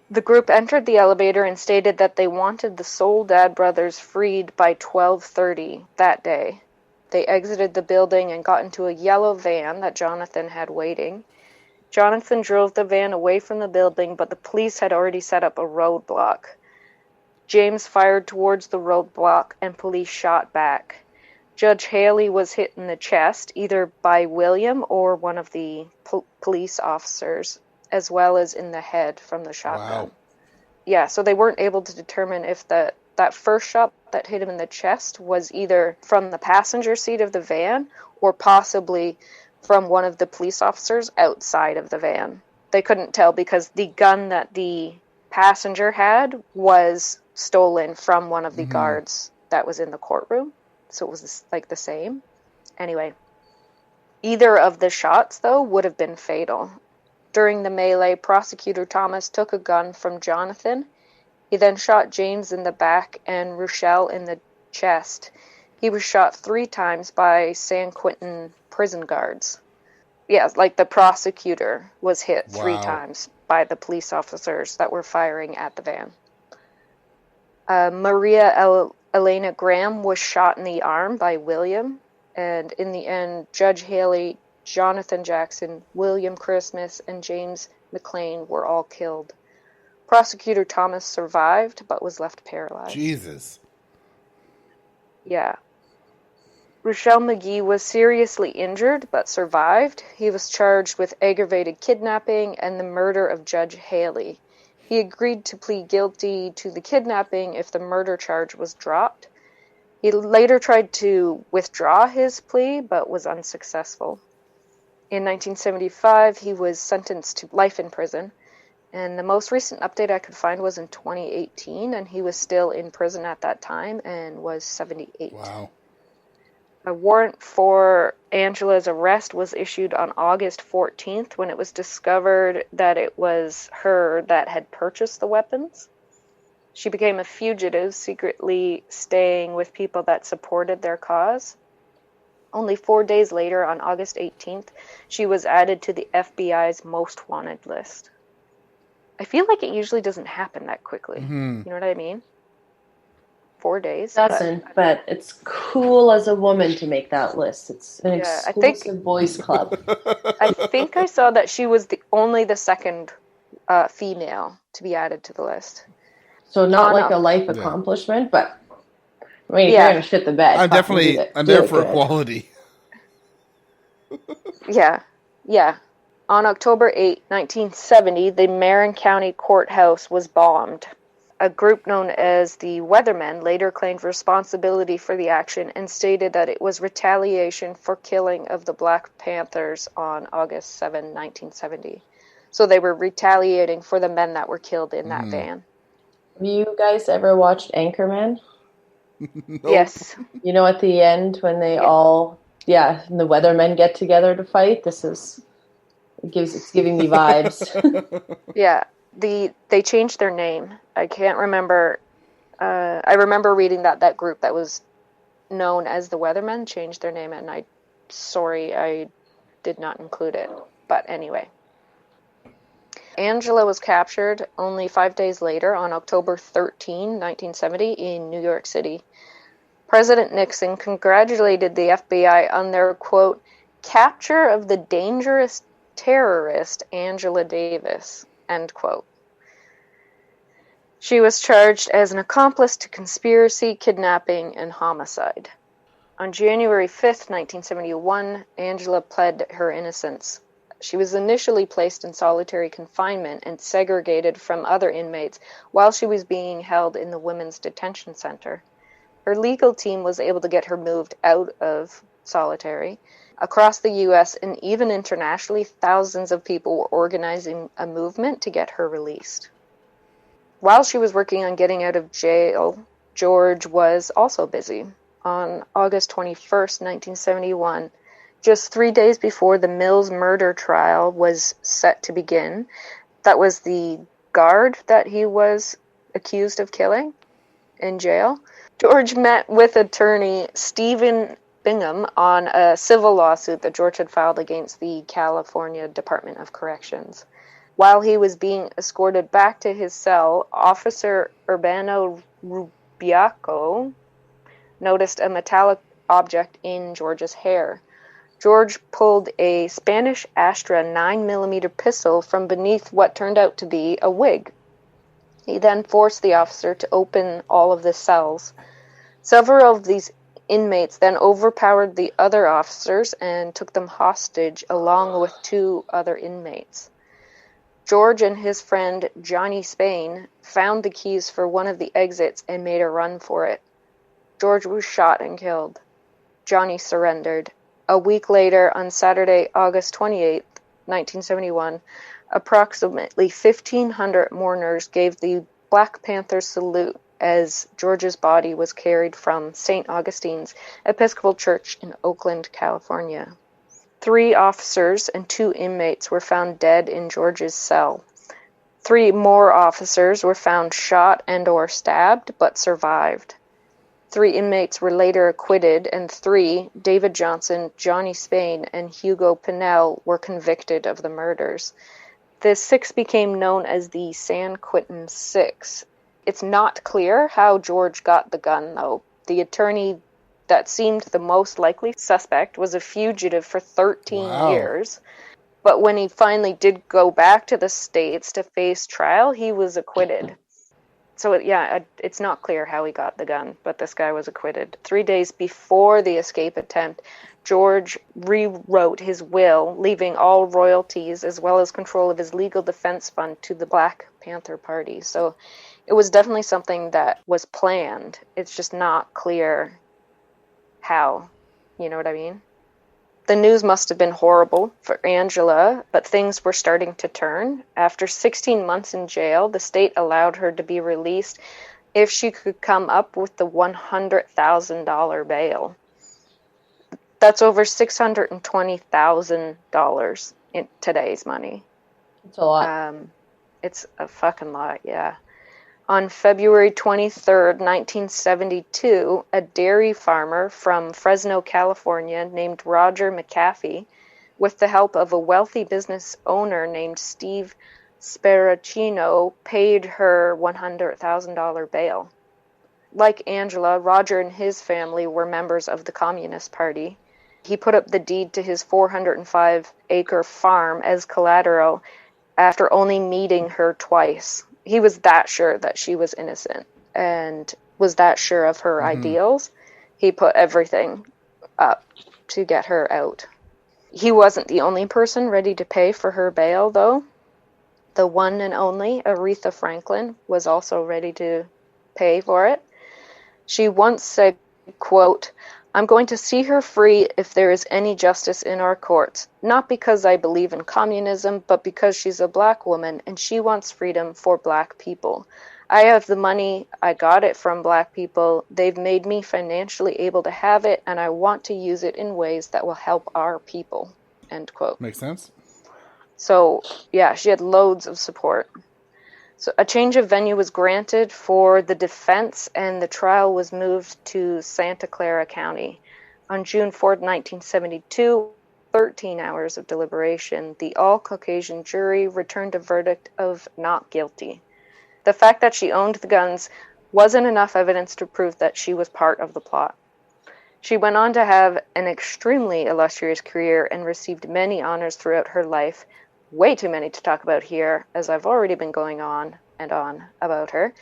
The group entered the elevator and stated that they wanted the Soledad brothers freed by 12:30 that day. They exited the building and got into a yellow van that Jonathan had waiting. Jonathan drove the van away from the building, but the police had already set up a roadblock. James fired towards the roadblock, and police shot back. Judge Haley was hit in the chest, either by William or one of the police officers, as well as in the head from the shotgun. Wow. Yeah, so they weren't able to determine if that first shot that hit him in the chest was either from the passenger seat of the van or possibly from one of the police officers outside of the van. they couldn't tell because the gun that the passenger had was stolen from one of the guards that was in the courtroom. So it was like the same. Anyway, either of the shots, though, would have been fatal. During the melee, Prosecutor Thomas took a gun from Jonathan. He then shot James in the back and Rochelle in the chest. He was shot 3 times by San Quentin prison guards. Yeah, like the prosecutor was hit 3 times by the police officers that were firing at the van. Maria Elena Graham was shot in the arm by William. And in the end, Judge Haley, Jonathan Jackson, William Christmas, and James McLean were all killed. Prosecutor Thomas survived, but was left paralyzed. Jesus. Yeah. Rochelle McGee was seriously injured, but survived. He was charged with aggravated kidnapping and the murder of Judge Haley. He agreed to plead guilty to the kidnapping if the murder charge was dropped. He later tried to withdraw his plea, but was unsuccessful. In 1975, he was sentenced to life in prison. And the most recent update I could find was in 2018, and he was still in prison at that time and was 78. Wow. A warrant for Angela's arrest was issued on August 14th when it was discovered that it was her that had purchased the weapons. She became a fugitive, secretly staying with people that supported their cause. Only 4 days later, on August 18th, she was added to the FBI's most wanted list. I feel like it usually doesn't happen that quickly. You know what I mean? 4 days. It doesn't, but it's cool as a woman to make that list. It's an exclusive boys club. I think I saw that she was only the second female to be added to the list. So not like a life accomplishment, but I mean, if you're going to shit the bed. I'm there for equality. Yeah. On October 8, 1970, the Marin County Courthouse was bombed. A group known as the Weathermen later claimed responsibility for the action and stated that it was retaliation for killing of the Black Panthers on August 7, 1970. So they were retaliating for the men that were killed in that van. Have you guys ever watched Anchorman? Nope. Yes. You know, at the end when they all, and the Weathermen get together to fight, it's giving me vibes. Yeah. They changed their name. I can't remember. I remember reading that group that was known as the Weathermen changed their name, and I did not include it. But anyway. Angela was captured only 5 days later on October 13, 1970 in New York City. President Nixon congratulated the FBI on their, quote, capture of the dangerous terrorist Angela Davis, end quote. She was charged as an accomplice to conspiracy, kidnapping, and homicide. On January 5th, 1971, Angela pled her innocence. She was initially placed in solitary confinement and segregated from other inmates while she was being held in the Women's Detention Center. Her legal team was able to get her moved out of solitary. Across the U.S. and even internationally, thousands of people were organizing a movement to get her released. While she was working on getting out of jail, George was also busy. On August 21st, 1971, just 3 days before the Mills murder trial was set to begin, that was the guard that he was accused of killing in jail, George met with attorney Stephen Bingham on a civil lawsuit that George had filed against the California Department of Corrections. While he was being escorted back to his cell, Officer Urbano Rubiaco noticed a metallic object in George's hair. George pulled a Spanish Astra 9mm pistol from beneath what turned out to be a wig. He then forced the officer to open all of the cells. Several of these inmates then overpowered the other officers and took them hostage along with 2 other inmates. George and his friend Johnny Spain found the keys for one of the exits and made a run for it. George was shot and killed. Johnny surrendered. A week later, on Saturday, August 28, 1971, Approximately 1,500 mourners gave the Black Panther salute as George's body was carried from St. Augustine's Episcopal Church in Oakland, California. 3 officers and 2 inmates were found dead in George's cell. 3 more officers were found shot and/or stabbed, but survived. 3 inmates were later acquitted, and 3, David Johnson, Johnny Spain, and Hugo Pinnell, were convicted of the murders. The 6 became known as the San Quentin Six. It's not clear how George got the gun, though. The attorney that seemed the most likely suspect was a fugitive for 13 years. But when he finally did go back to the States to face trial, he was acquitted. So, it's not clear how he got the gun, but this guy was acquitted. 3 days before the escape attempt, George rewrote his will, leaving all royalties as well as control of his legal defense fund to the Black Panther Party. So it was definitely something that was planned. It's just not clear how. You know what I mean? The news must have been horrible for Angela, but things were starting to turn. After 16 months in jail, the state allowed her to be released if she could come up with the $100,000 bail. That's over $620,000 in today's money. It's a lot. It's a fucking lot, yeah. On February 23rd, 1972, a dairy farmer from Fresno, California, named Roger McAfee, with the help of a wealthy business owner named Steve Sparacino, paid her $100,000 bail. Like Angela, Roger and his family were members of the Communist Party. He put up the deed to his 405-acre farm as collateral after only meeting her twice. He was that sure that she was innocent and was that sure of her ideals. He put everything up to get her out. He wasn't the only person ready to pay for her bail, though. The one and only Aretha Franklin was also ready to pay for it. She once said, quote, "I'm going to see her free if there is any justice in our courts, not because I believe in communism, but because she's a black woman and she wants freedom for black people. I have the money, I got it from black people, they've made me financially able to have it, and I want to use it in ways that will help our people." End quote. Makes sense. So, yeah, she had loads of support. So a change of venue was granted for the defense, and the trial was moved to Santa Clara County. On June 4th, 1972, 13 hours of deliberation, the all-Caucasian jury returned a verdict of not guilty. The fact that she owned the guns wasn't enough evidence to prove that she was part of the plot. She went on to have an extremely illustrious career and received many honors throughout her life. Way too many to talk about here, as I've already been going on and on about her.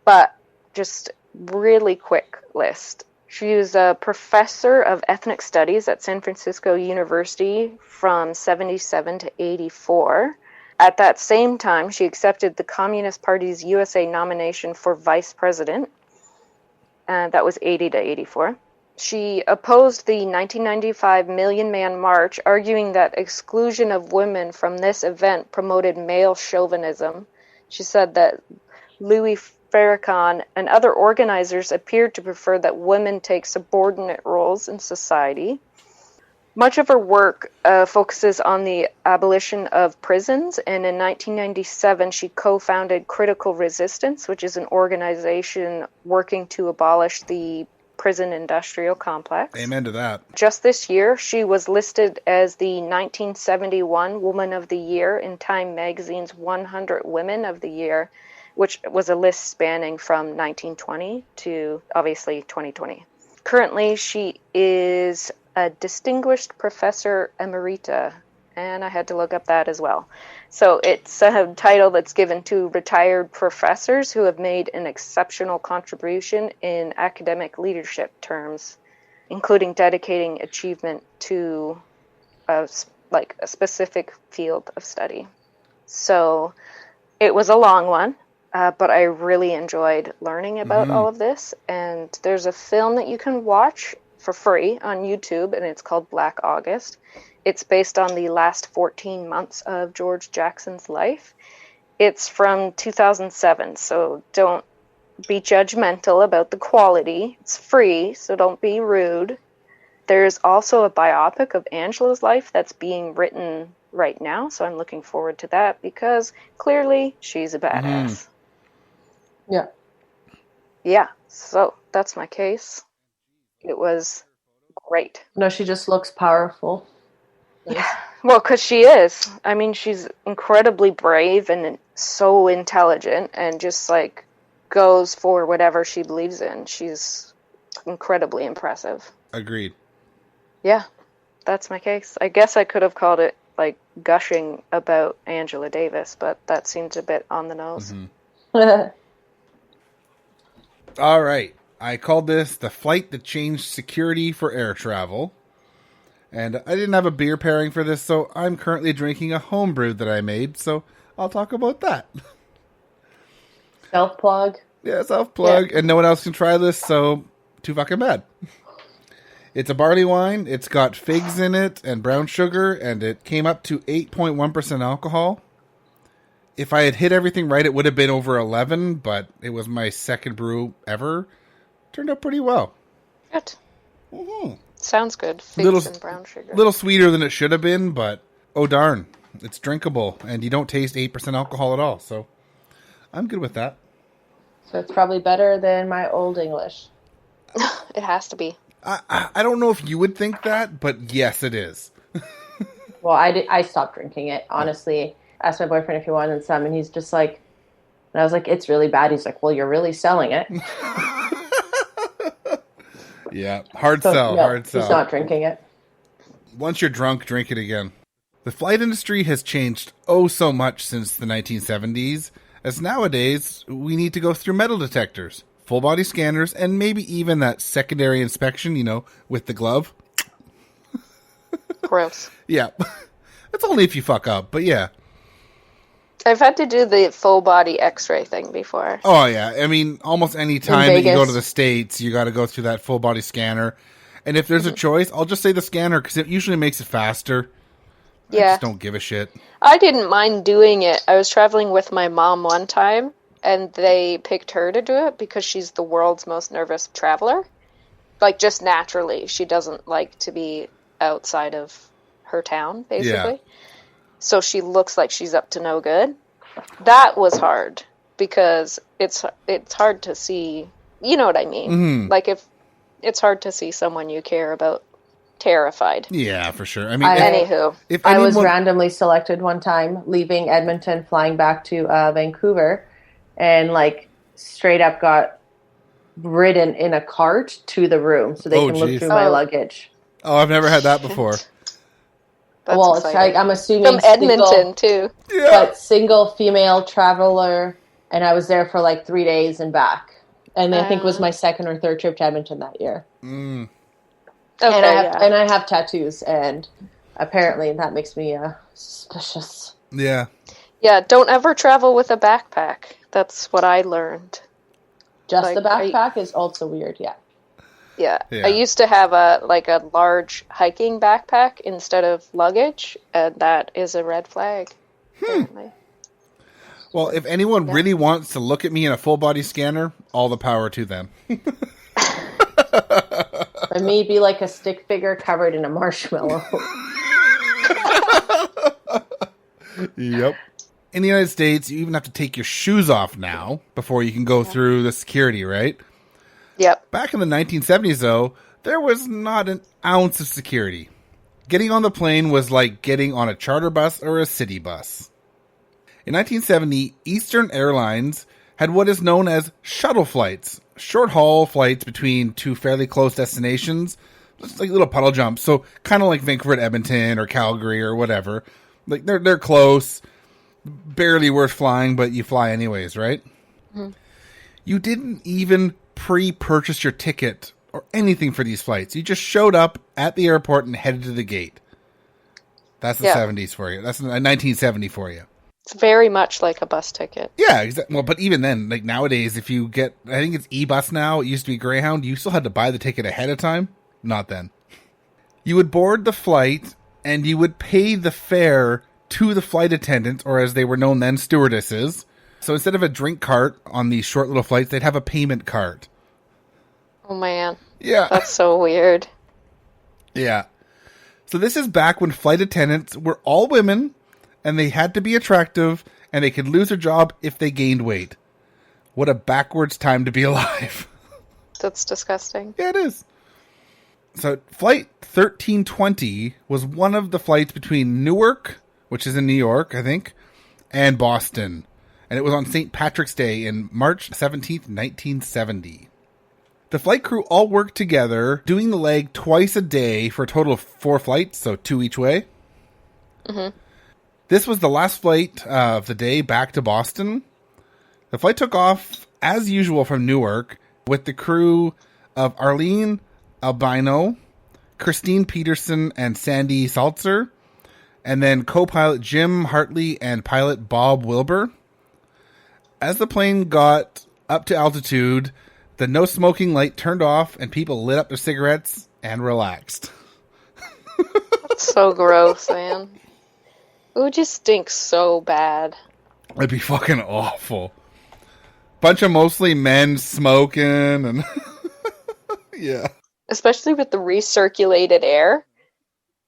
But just really quick list. She was a professor of ethnic studies at San Francisco University from 77 to 84. At that same time, she accepted the Communist Party's USA nomination for vice president. That was 80 to 84. She opposed the 1995 Million Man March, arguing that exclusion of women from this event promoted male chauvinism. She said that Louis Farrakhan and other organizers appeared to prefer that women take subordinate roles in society. Much of her work focuses on the abolition of prisons, and in 1997 she co-founded Critical Resistance, which is an organization working to abolish the prison industrial complex. Amen to that. Just this year, she was listed as the 1971 Woman of the Year in Time Magazine's 100 Women of the Year, which was a list spanning from 1920 to, obviously, 2020. Currently, she is a Distinguished Professor Emerita, and I had to look up that as well. So it's a title that's given to retired professors who have made an exceptional contribution in academic leadership terms, including dedicating achievement to a specific field of study. So it was a long one, but I really enjoyed learning about all of this. And there's a film that you can watch for free on YouTube, and it's called Black August. It's based on the last 14 months of George Jackson's life. It's from 2007, so don't be judgmental about the quality. It's free, so don't be rude. There's also a biopic of Angela's life that's being written right now, so I'm looking forward to that because clearly she's a badass. Yeah. Yeah, so that's my case. It was great. No, she just looks powerful. Yeah, well, because she is. I mean, she's incredibly brave and so intelligent and just like goes for whatever she believes in. She's incredibly impressive. Agreed. Yeah, that's my case. I guess I could have called it like gushing about Angela Davis, but that seems a bit on the nose. All right. I called this the flight that changed security for air travel. And I didn't have a beer pairing for this, so I'm currently drinking a homebrew that I made, so I'll talk about that. Self-plug. Yeah, self-plug. Yeah. And no one else can try this, so too fucking bad. It's a barley wine. It's got figs in it and brown sugar, and it came up to 8.1% alcohol. If I had hit everything right, it would have been over 11, but it was my second brew ever. Turned out pretty well. Good. Mm-hmm. Sounds good. Figs and brown sugar. A little sweeter than it should have been, but oh darn. It's drinkable, and you don't taste 8% alcohol at all, so I'm good with that. So it's probably better than my Old English. It has to be. I don't know if you would think that, but yes, it is. Well, I stopped drinking it, honestly. Asked my boyfriend if he wanted some, and he's just like, and I was like, it's really bad. He's like, well, you're really selling it. Yeah, hard sell. He's not drinking it. Once you're drunk, drink it again. The flight industry has changed oh so much since the 1970s, as nowadays we need to go through metal detectors, full body scanners, and maybe even that secondary inspection, with the glove. Gross. Yeah. It's only if you fuck up, but yeah. I've had to do the full body x-ray thing before. Oh, yeah. I mean, almost any time that you go to the States, you got to go through that full body scanner. And if there's a choice, I'll just say the scanner because it usually makes it faster. Yeah. I just don't give a shit. I didn't mind doing it. I was traveling with my mom one time, and they picked her to do it because she's the world's most nervous traveler. Like, just naturally. She doesn't like to be outside of her town, basically. Yeah. So she looks like she's up to no good. That was hard because it's hard to see. You know what I mean? Mm-hmm. Like if it's hard to see someone you care about terrified. Yeah, for sure. I mean, anywho, I was randomly selected one time, leaving Edmonton, flying back to Vancouver, and like straight up got ridden in a cart to the room so they can look through my luggage. Oh, I've never had that before. That's well, exciting. It's like I'm assuming from Edmonton too. Yeah. But single female traveler, and I was there for like 3 days and back. And I think it was my second or third trip to Edmonton that year. Mm. Okay, and I have tattoos, and apparently that makes me suspicious. Yeah. Yeah, don't ever travel with a backpack. That's what I learned. Just the backpack is also weird, yeah. Yeah. I used to have a large hiking backpack instead of luggage, and that is a red flag. Apparently. Well, if anyone really wants to look at me in a full body scanner, all the power to them. For me, be like a stick figure covered in a marshmallow. Yep. In the United States, you even have to take your shoes off now before you can go through the security, right? Yep. Back in the 1970s, though, there was not an ounce of security. Getting on the plane was like getting on a charter bus or a city bus. In 1970, Eastern Airlines had what is known as shuttle flights, short-haul flights between two fairly close destinations, just like little puddle jumps, so kind of like Vancouver to Edmonton or Calgary or whatever. Like they're close, barely worth flying, but you fly anyways, right? Mm-hmm. You didn't even pre-purchase your ticket or anything for these flights. You just showed up at the airport and headed to the gate. That's the 70s for you. That's 1970 for you. It's very much like a bus ticket. Yeah, exactly. Well, but even then, like nowadays, if you get, I think it's e-bus now, it used to be Greyhound, you still had to buy the ticket ahead of time. Not then. You would board the flight and you would pay the fare to the flight attendants, or as they were known then, stewardesses. So instead of a drink cart on these short little flights, they'd have a payment cart. Oh man. Yeah. That's so weird. Yeah. So this is back when flight attendants were all women, and they had to be attractive, and they could lose their job if they gained weight. What a backwards time to be alive. That's disgusting. Yeah, it is. So Flight 1320 was one of the flights between Newark, which is in New York, I think, and Boston. And it was on St. Patrick's Day in March 17th, 1970. The flight crew all worked together, doing the leg twice a day for a total of 4 flights, so 2 each way. Mm-hmm. This was the last flight of the day back to Boston. The flight took off, as usual, from Newark, with the crew of Arlene Albino, Christine Peterson, and Sandy Salzer, and then co-pilot Jim Hartley and pilot Bob Wilbur. As the plane got up to altitude, the no smoking light turned off and people lit up their cigarettes and relaxed. That's so gross, man. It would just stink so bad. It'd be fucking awful. Bunch of mostly men smoking and yeah. Especially with the recirculated air.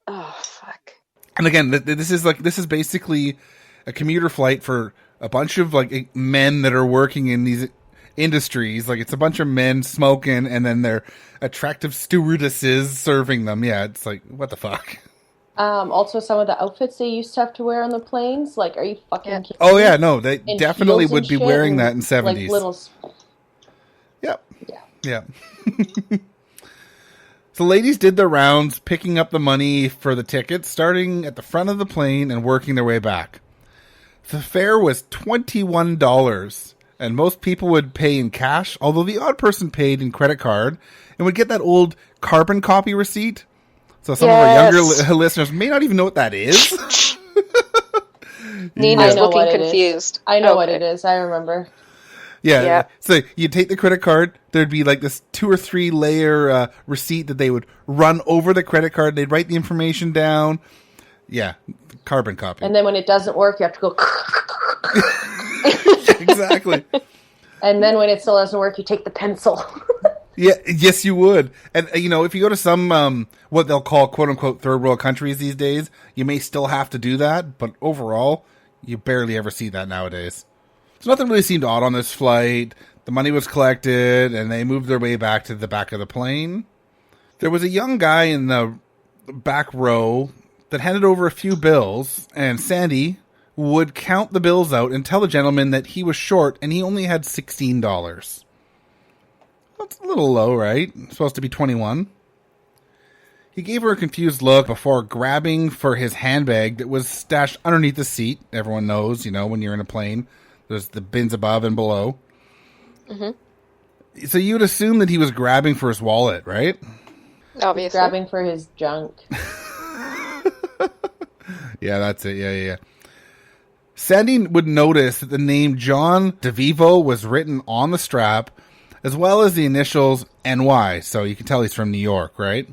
Oh, fuck. And again, this is basically a commuter flight for a bunch of like men that are working in these industries. Like, it's a bunch of men smoking, and then their attractive stewardesses serving them. Yeah, it's like, what the fuck? Also, some of the outfits they used to have to wear on the planes. Like, are you fucking kidding Oh me? yeah, no, they And definitely heels would and be shit wearing and, that in 70s. Like little. Yep. Yeah. Yeah. So ladies did their rounds, picking up the money for the tickets, starting at the front of the plane and working their way back. The fare was $21, and most people would pay in cash, although the odd person paid in credit card and would get that old carbon copy receipt. So some of our younger listeners may not even know what that is. Nina's I know looking what it is. confused. I know what it is. I remember. Yeah. Yeah. So you take the credit card, there'd be like this 2 or 3 layer receipt that they would run over the credit card. They'd write the information down. Yeah. Carbon copy. And then when it doesn't work, you have to go. Exactly. And then when it still doesn't work, you take the pencil. Yeah. Yes, you would. And, you know, if you go to some, what they'll call quote unquote third world countries these days, you may still have to do that. But overall, you barely ever see that nowadays. So nothing really seemed odd on this flight. The money was collected, and they moved their way back to the back of the plane. There was a young guy in the back row that handed over a few bills, and Sandy would count the bills out and tell the gentleman that he was short, and he only had $16. That's a little low, right? It's supposed to be 21. He gave her a confused look before grabbing for his handbag that was stashed underneath the seat. Everyone knows, you know, when you're in a plane, there's the bins above and below. Mm-hmm. So you would assume that he was grabbing for his wallet, right? Obviously. Grabbing for his junk. Yeah, that's it. Yeah. Sandy would notice that the name John DeVivo was written on the strap, as well as the initials NY, so you can tell he's from New York, right?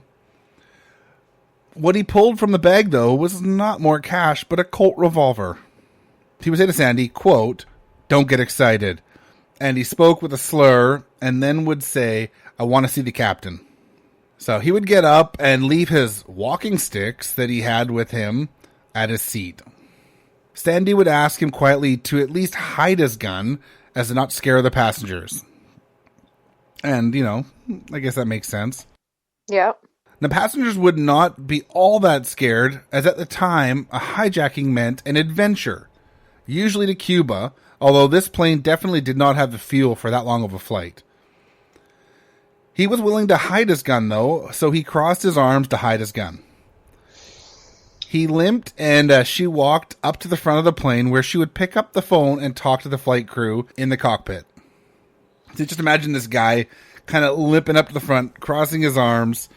What he pulled from the bag, though, was not more cash, but a Colt revolver. He would say to Sandy, quote, "Don't get excited." And he spoke with a slur, and then would say, "I want to see the captain." So he would get up and leave his walking sticks that he had with him at his seat. Sandy would ask him quietly to at least hide his gun, as to not scare the passengers. And, you know, I guess that makes sense. Yeah. The passengers would not be all that scared, as at the time, a hijacking meant an adventure, usually to Cuba, although this plane definitely did not have the fuel for that long of a flight. He was willing to hide his gun, though, so he crossed his arms to hide his gun. He limped, and she walked up to the front of the plane, where she would pick up the phone and talk to the flight crew in the cockpit. So just imagine this guy kind of limping up to the front, crossing his arms,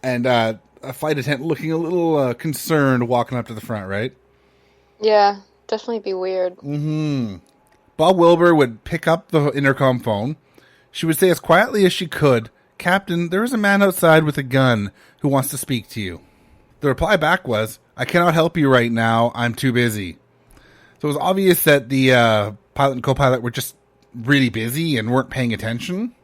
and a flight attendant looking a little concerned walking up to the front, right? Yeah, definitely be weird. Mm-hmm. Bob Wilbur would pick up the intercom phone. She would say as quietly as she could, "Captain, there is a man outside with a gun who wants to speak to you." The reply back was, "I cannot help you right now. I'm too busy." So it was obvious that the pilot and co-pilot were just really busy and weren't paying attention.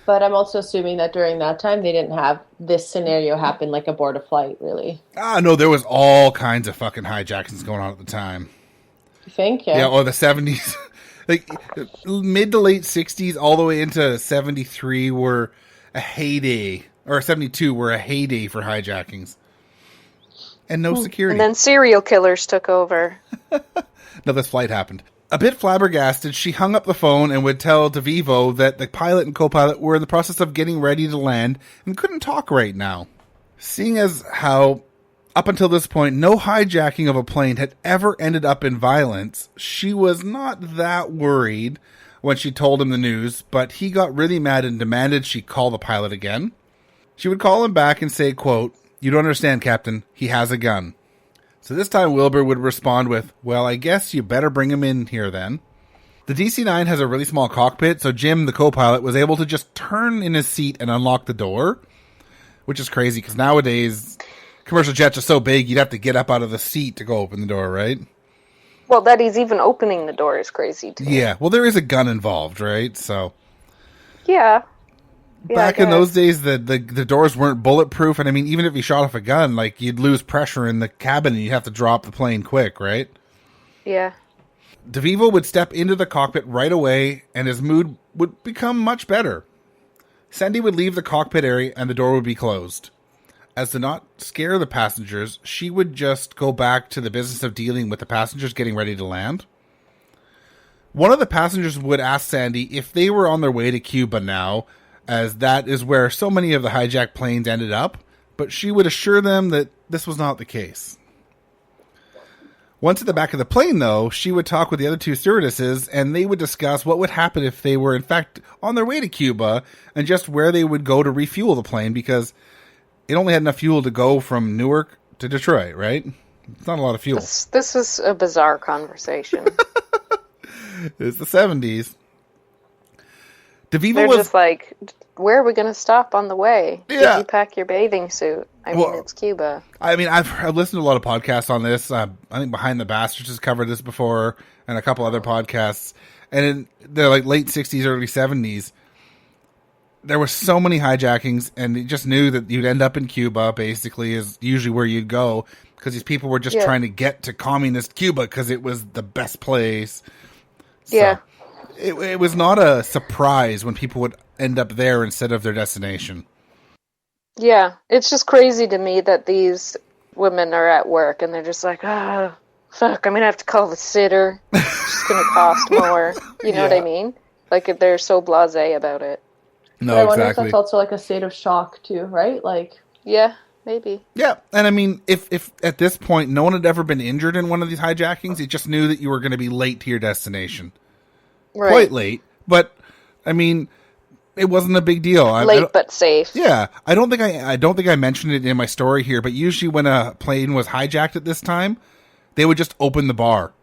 But I'm also assuming that during that time they didn't have this scenario happen like aboard a flight, really. No, there was all kinds of fucking hijackings going on at the time. You think? Yeah, or the 70s. Like, mid to late 60s all the way into 73 were a heyday. Or 72 were a heyday for hijackings. And no security. And then serial killers took over. No, this flight happened. A bit flabbergasted, she hung up the phone and would tell DeVivo that the pilot and co-pilot were in the process of getting ready to land and couldn't talk right now. Seeing as how, up until this point, no hijacking of a plane had ever ended up in violence, she was not that worried when she told him the news, but he got really mad and demanded she call the pilot again. She would call him back and say, quote, "You don't understand, Captain. He has a gun." So this time Wilbur would respond with, "Well, I guess you better bring him in here then." The DC-9 has a really small cockpit, so Jim, the co-pilot, was able to just turn in his seat and unlock the door, which is crazy because nowadays commercial jets are so big you'd have to get up out of the seat to go open the door, right? Well, that he's even opening the door is crazy too. Yeah, well, there is a gun involved, right? So Yeah. back in those days, the doors weren't bulletproof, and I mean, even if you shot off a gun, like, you'd lose pressure in the cabin and you'd have to drop the plane quick, right? Yeah. DeVivo would step into the cockpit right away, and his mood would become much better. Sandy would leave the cockpit area, and the door would be closed. As to not scare the passengers, she would just go back to the business of dealing with the passengers getting ready to land. One of the passengers would ask Sandy if they were on their way to Cuba now, as that is where so many of the hijacked planes ended up, but she would assure them that this was not the case. Once at the back of the plane, though, she would talk with the other two stewardesses, and they would discuss what would happen if they were, in fact, on their way to Cuba, and just where they would go to refuel the plane, because it only had enough fuel to go from Newark to Detroit, right? It's not a lot of fuel. This is a bizarre conversation. It's the 70s. They're just like, where are we going to stop on the way? Yeah. Did you pack your bathing suit? I mean, it's Cuba. I mean, I've listened to a lot of podcasts on this. I think Behind the Bastards has covered this before, and a couple other podcasts. And they're like late 60s, early 70s. There were so many hijackings, and you just knew that you'd end up in Cuba, basically, is usually where you'd go, because these people were just trying to get to communist Cuba because it was the best place. So, Yeah. It was not a surprise when people would end up there instead of their destination. Yeah, it's just crazy to me that these women are at work and they're just like, fuck, I'm going to have to call the sitter. It's just going to cost more. You know what I mean? Like, if they're so blasé about it. No, but I wonder if exactly. that's also like a state of shock too, right? Like, Yeah, maybe. Yeah, and I mean, if at this point no one had ever been injured in one of these hijackings, you just knew that you were going to be late to your destination. Right. Quite late, but I mean, it wasn't a big deal. Late but safe. Yeah, I don't think I mentioned it in my story here, but usually when a plane was hijacked at this time, they would just open the bar.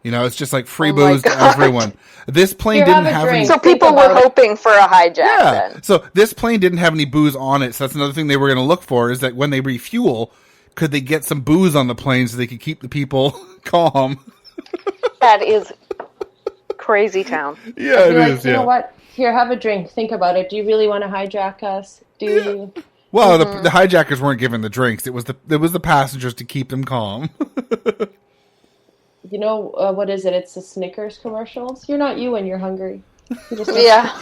You know, it's just like free booze to everyone. This plane didn't have any. So people were hoping for a hijack then. So this plane didn't have any booze on it. So that's another thing they were going to look for, is that when they refuel, could they get some booze on the plane so they could keep the people calm? That is crazy town. Yeah, it is. You know what? Here, have a drink. Think about it. Do you really want to hijack us? Do you? Well, the hijackers weren't given the drinks. It was the passengers to keep them calm. You know, what is it? It's the Snickers commercials. You're not you when you're hungry. You just Yeah.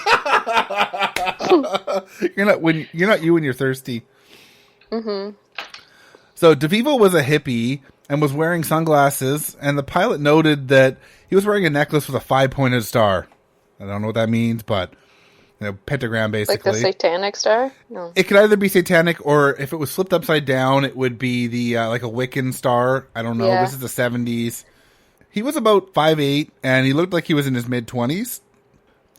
You're not you when you're thirsty. Mm-hmm. So DeVivo was a hippie and was wearing sunglasses, and the pilot noted that he was wearing a necklace with a 5-pointed star. I don't know what that means, but pentagram basically. Like the satanic star? No. It could either be satanic, or if it was flipped upside down, it would be the like a Wiccan star. I don't know. Yeah. This is the 70s. He was about 5'8", and he looked like he was in his mid-20s.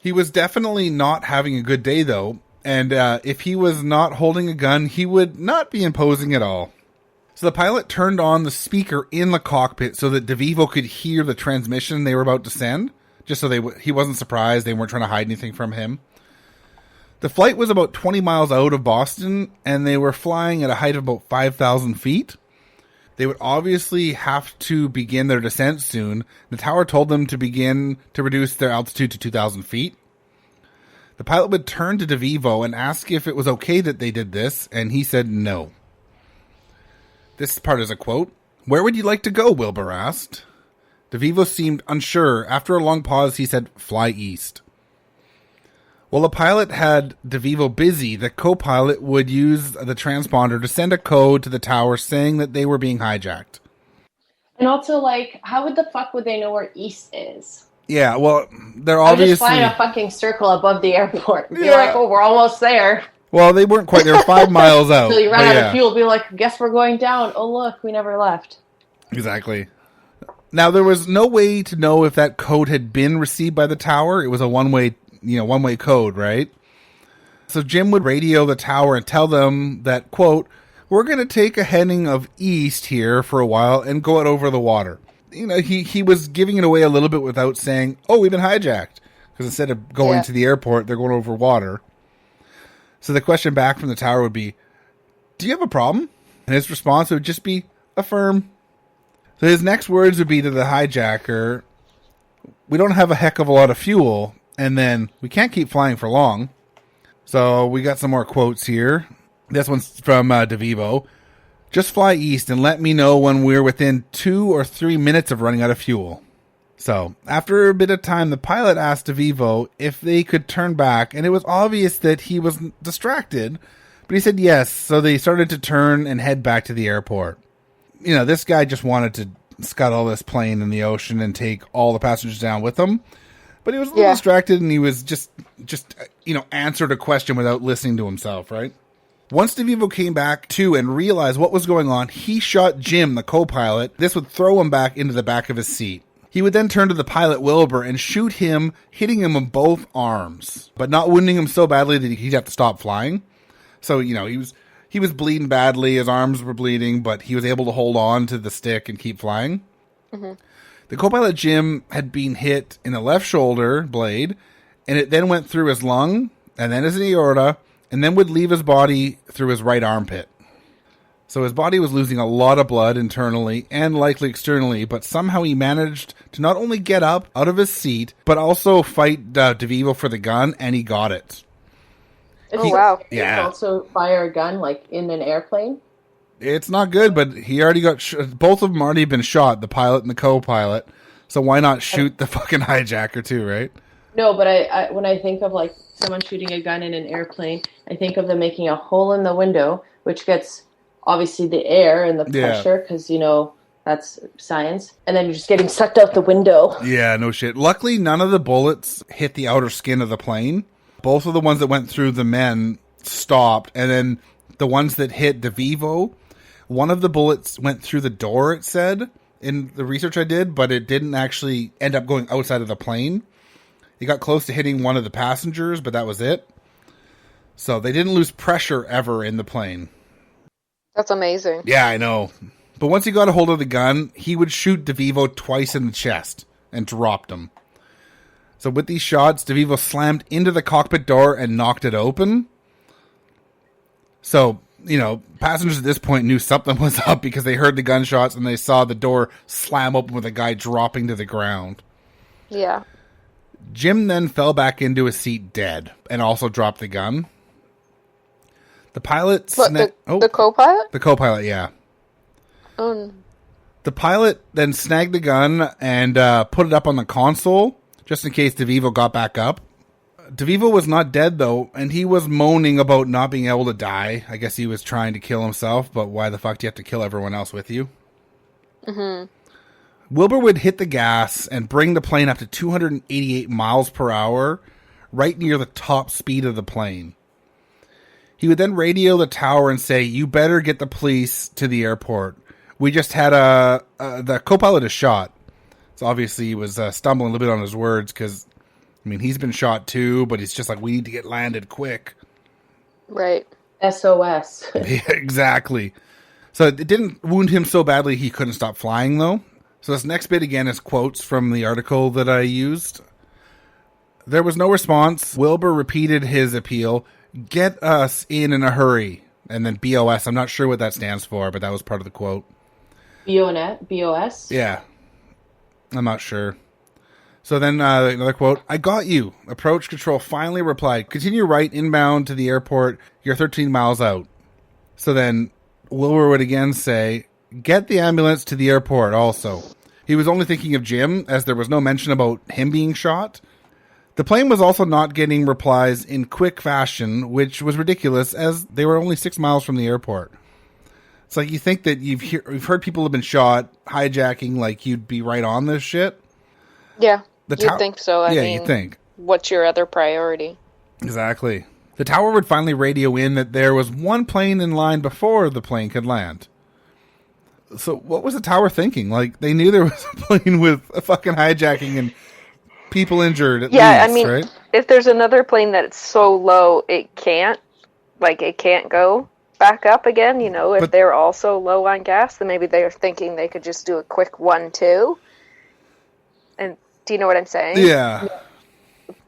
He was definitely not having a good day, though, and if he was not holding a gun, he would not be imposing at all. So the pilot turned on the speaker in the cockpit so that DeVivo could hear the transmission they were about to send, just so he wasn't surprised, they weren't trying to hide anything from him. The flight was about 20 miles out of Boston, and they were flying at a height of about 5,000 feet. They would obviously have to begin their descent soon. The tower told them to begin to reduce their altitude to 2,000 feet. The pilot would turn to DeVivo and ask if it was okay that they did this, and he said no. This part is a quote. "Where would you like to go?" Wilbur asked. DeVivo seemed unsure. After a long pause, he said, "Fly east." While the pilot had DeVivo busy, the co-pilot would use the transponder to send a code to the tower saying that they were being hijacked. And also, like, how would the fuck would they know where east is? Yeah, well, they're I would obviously... just fly in a fucking circle above the airport and be Yeah. like, oh, we're almost there. Well, they weren't quite. They were 5 miles out. Until you run but out of fuel, be like, guess we're going down. Oh, look, we never left. Exactly. Now, there was no way to know if that code had been received by the tower. It was a one-way code, right? So Jim would radio the tower and tell them that, quote, "We're going to take a heading of east here for a while and go out over the water." You know, he was giving it away a little bit without saying, "Oh, we've been hijacked." Because instead of going to the airport, they're going over water. So the question back from the tower would be, "Do you have a problem?" And his response would just be, "Affirm." So his next words would be to the hijacker, "We don't have a heck of a lot of fuel," and then, "We can't keep flying for long." So we got some more quotes here. This one's from DeVivo. "Just fly east and let me know when we're within 2 or 3 minutes of running out of fuel." So after a bit of time, the pilot asked DeVivo if they could turn back, and it was obvious that he was distracted, but he said yes. So they started to turn and head back to the airport. You know, this guy just wanted to scuttle this plane in the ocean and take all the passengers down with him. But he was a little distracted, and he was just answered a question without listening to himself, right? Once DeVivo came back to and realized what was going on, he shot Jim, the co-pilot. This would throw him back into the back of his seat. He would then turn to the pilot, Wilbur, and shoot him, hitting him in both arms, but not wounding him so badly that he'd have to stop flying. So, you know, he was bleeding badly, his arms were bleeding, but he was able to hold on to the stick and keep flying. Mm-hmm. The co-pilot, Jim, had been hit in the left shoulder blade, and it then went through his lung, and then his aorta, and then would leave his body through his right armpit. So his body was losing a lot of blood internally and likely externally, but somehow he managed to not only get up out of his seat, but also fight DeVivo for the gun, and he got it. Wow. You can also fire a gun, like, in an airplane? It's not good, but he already got... both of them already been shot, the pilot and the co-pilot, so why not shoot the fucking hijacker too, right? No, but I when I think of, like, someone shooting a gun in an airplane, I think of them making a hole in the window, which gets... obviously the air and the pressure, because, you know, that's science. And then you're just getting sucked out the window. Yeah, no shit. Luckily, none of the bullets hit the outer skin of the plane. Both of the ones that went through the men stopped. And then the ones that hit DeVivo, one of the bullets went through the door, it said, in the research I did, but it didn't actually end up going outside of the plane. It got close to hitting one of the passengers, but that was it. So they didn't lose pressure ever in the plane. That's amazing. Yeah, I know. But once he got a hold of the gun, he would shoot DeVivo twice in the chest and dropped him. So with these shots, DeVivo slammed into the cockpit door and knocked it open. So, you know, passengers at this point knew something was up because they heard the gunshots and they saw the door slam open with a guy dropping to the ground. Yeah. Jim then fell back into his seat dead and also dropped the gun. The pilot... the co-pilot? The co-pilot, yeah. The pilot then snagged the gun and put it up on the console, just in case DeVivo got back up. DeVivo was not dead, though, and he was moaning about not being able to die. I guess he was trying to kill himself, but why the fuck do you have to kill everyone else with you? Mm-hmm. Wilbur would hit the gas and bring the plane up to 288 miles per hour, right near the top speed of the plane. He would then radio the tower and say, "You better get the police to the airport. We just had the co-pilot is shot." So obviously he was stumbling a little bit on his words because, I mean, he's been shot too, but he's just like, we need to get landed quick. Right. SOS. Yeah, exactly. So it didn't wound him so badly he couldn't stop flying, though. So this next bit, again, is quotes from the article that I used. There was no response. Wilbur repeated his appeal, "Get us in a hurry." And then BOS. I'm not sure what that stands for, but that was part of the quote. BOS? Yeah. I'm not sure. So then another quote, "I got you." Approach control finally replied, "Continue right inbound to the airport. You're 13 miles out." So then Wilbur would again say, "Get the ambulance to the airport also." He was only thinking of Jim, as there was no mention about him being shot. The plane was also not getting replies in quick fashion, which was ridiculous, as they were only 6 miles from the airport. It's like, you think that you've heard people have been shot, hijacking, like you'd be right on this shit. Yeah, you'd think so. I mean, you'd think. What's your other priority? Exactly. The tower would finally radio in that there was one plane in line before the plane could land. So what was the tower thinking? Like, they knew there was a plane with a fucking hijacking and people injured at least, I mean, right? If there's another plane that's so low it can't go back up again, if they're also low on gas, then maybe they're thinking they could just do a quick 1-2. And do you know what I'm saying? Yeah.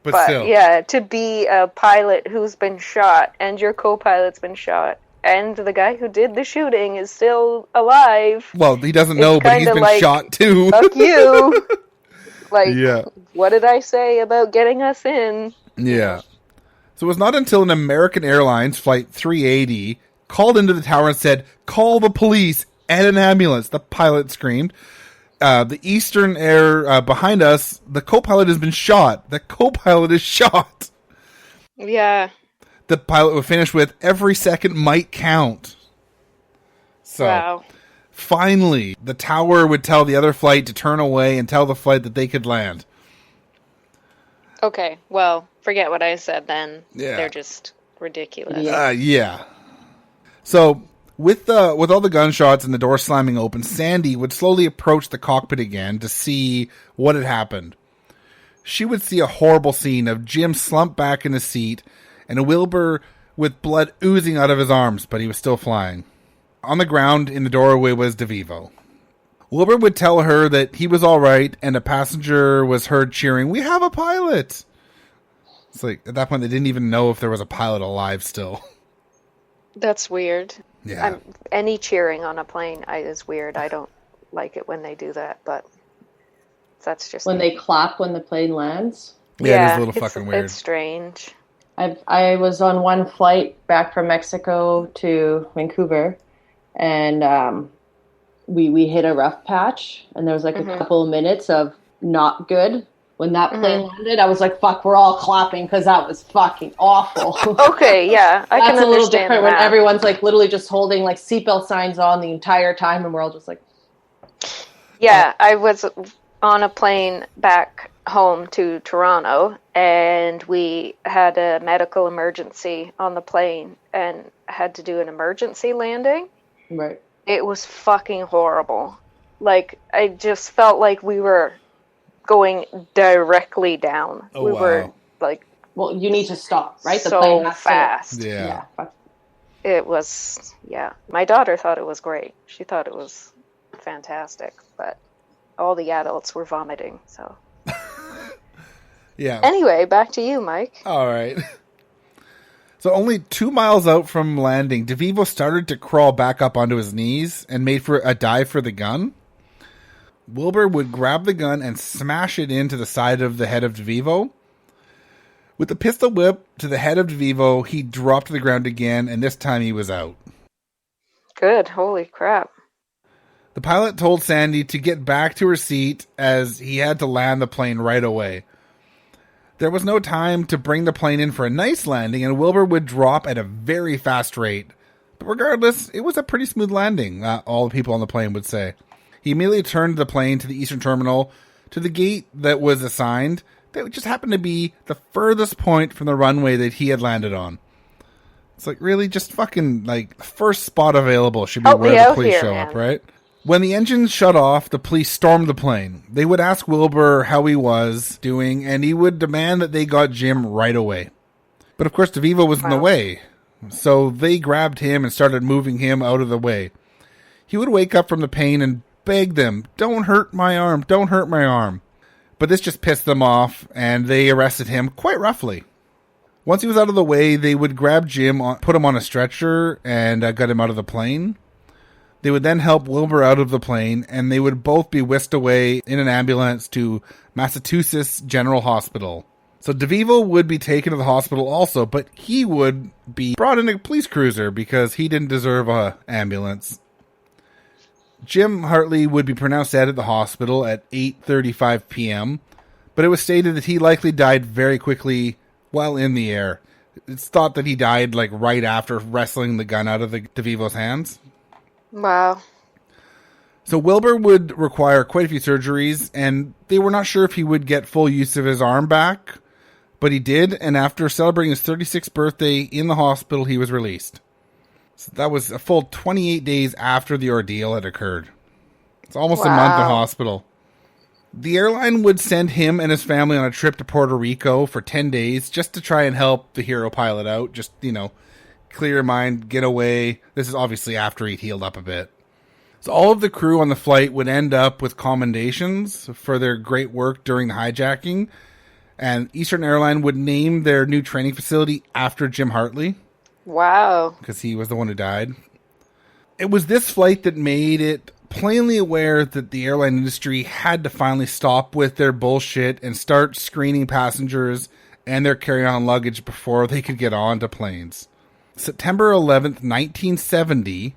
But still. Yeah, to be a pilot who's been shot and your co-pilot's been shot and the guy who did the shooting is still alive. Well, he doesn't know, but he's been shot too. Fuck you. What did I say about getting us in? Yeah. So it was not until an American Airlines Flight 380 called into the tower and said, "Call the police and an ambulance," the pilot screamed. "The Eastern Air behind us, the co-pilot has been shot. The co-pilot is shot." Yeah. The pilot would finish with, "Every second might count." So, wow. Finally, the tower would tell the other flight to turn away and tell the flight that they could land. Okay, well, forget what I said then. Yeah. They're just ridiculous. Yeah. So, with all the gunshots and the door slamming open, Sandy would slowly approach the cockpit again to see what had happened. She would see a horrible scene of Jim slumped back in his seat and a Wilbur with blood oozing out of his arms, but he was still flying. On the ground in the doorway was DeVivo. Wilbur would tell her that he was all right, and a passenger was heard cheering, "We have a pilot!" It's like, at that point, they didn't even know if there was a pilot alive still. That's weird. Yeah. Any cheering on a plane is weird. I don't like it when they do that, but that's just when they clap when the plane lands. Yeah, it is a little fucking weird. It's strange. I was on one flight back from Mexico to Vancouver, and we hit a rough patch, and there was like a couple of minutes of not good. When that plane landed, I was like, "Fuck, we're all clapping," because that was fucking awful. Okay, yeah, I can understand. That's a little different when everyone's like literally just holding like seatbelt signs on the entire time, and we're all just like. Yeah, I was on a plane back home to Toronto, and we had a medical emergency on the plane and had to do an emergency landing. Right. It was fucking horrible. Like, I just felt like we were going directly down. Oh, we wow. were like, well, you need to stop, right? The so plane has fast. To, Yeah. It was, yeah. My daughter thought it was great. She thought it was fantastic, but all the adults were vomiting, so. Yeah. Anyway, back to you, Mike. All right. So only 2 miles out from landing, DeVivo started to crawl back up onto his knees and made for a dive for the gun. Wilbur would grab the gun and smash it into the side of the head of DeVivo. With the pistol whip to the head of DeVivo, he dropped to the ground again, and this time he was out. Good. Holy crap. The pilot told Sandy to get back to her seat as he had to land the plane right away. There was no time to bring the plane in for a nice landing, and Wilbur would drop at a very fast rate. But regardless, it was a pretty smooth landing, all the people on the plane would say. He immediately turned the plane to the eastern terminal, to the gate that was assigned, that just happened to be the furthest point from the runway that he had landed on. It's like, really, just fucking, like, the first spot available should be where the police show up, right? When the engines shut off, the police stormed the plane. They would ask Wilbur how he was doing, and he would demand that they got Jim right away. But of course, DeVivo was in the way, so they grabbed him and started moving him out of the way. He would wake up from the pain and beg them, "Don't hurt my arm, don't hurt my arm." But this just pissed them off, and they arrested him quite roughly. Once he was out of the way, they would grab Jim, put him on a stretcher, and get him out of the plane. They would then help Wilbur out of the plane, and they would both be whisked away in an ambulance to Massachusetts General Hospital. So DeVivo would be taken to the hospital also, but he would be brought in a police cruiser because he didn't deserve an ambulance. Jim Hartley would be pronounced dead at the hospital at 8:35 p.m., but it was stated that he likely died very quickly while in the air. It's thought that he died like right after wrestling the gun out of DeVivo's hands. Wow. So Wilbur would require quite a few surgeries, and they were not sure if he would get full use of his arm back, but he did, and after celebrating his 36th birthday in the hospital, he was released. So that was a full 28 days after the ordeal had occurred. It's almost a month in hospital. The airline would send him and his family on a trip to Puerto Rico for 10 days just to try and help the hero pilot out. Just, clear your mind, get away. This is obviously after he'd healed up a bit. So all of the crew on the flight would end up with commendations for their great work during the hijacking. And Eastern Airline would name their new training facility after Jim Hartley. Wow. Because he was the one who died. It was this flight that made it plainly aware that the airline industry had to finally stop with their bullshit and start screening passengers and their carry-on luggage before they could get onto planes. September 11th, 1970,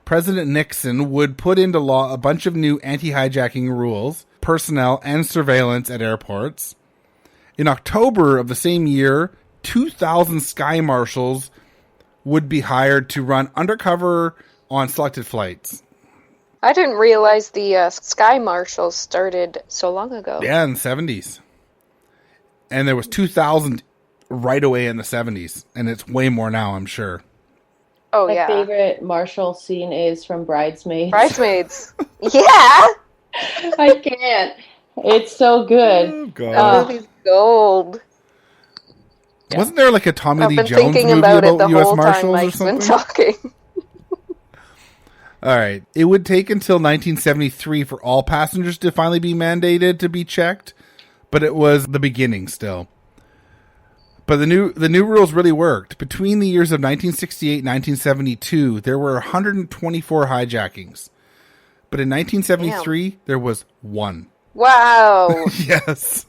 President Nixon would put into law a bunch of new anti-hijacking rules, personnel, and surveillance at airports. In October of the same year, 2,000 sky marshals would be hired to run undercover on selected flights. I didn't realize the Sky Marshals started so long ago. Yeah, in the 70s. And there was 2,000 right away in the 70s. And it's way more now, I'm sure. Oh, My yeah. favorite Marshall scene is from Bridesmaids. Bridesmaids. Yeah! I can't. It's so good. Oh, That God. movie's gold. Wasn't there like a Tommy I've Lee been Jones thinking movie about it the about U.S. whole time Marshals or Mike's been something? talking. All right. It would take until 1973 for all passengers to finally be mandated to be checked, but it was the beginning still. But the new rules really worked. Between the years of 1968 and 1972, there were 124 hijackings. But in 1973, there was one. Wow. Yes.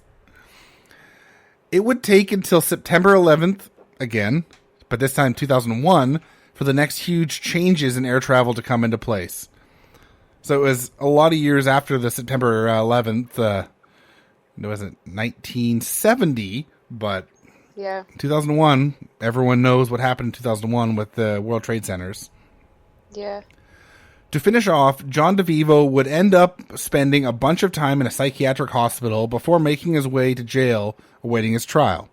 It would take until September 11th, again, but this time 2001, for the next huge changes in air travel to come into place. So it was a lot of years after the September 11th, it wasn't 1970, but Yeah. 2001, everyone knows what happened in 2001 with the World Trade Centers. Yeah. To finish off, John DeVivo would end up spending a bunch of time in a psychiatric hospital before making his way to jail awaiting his trial.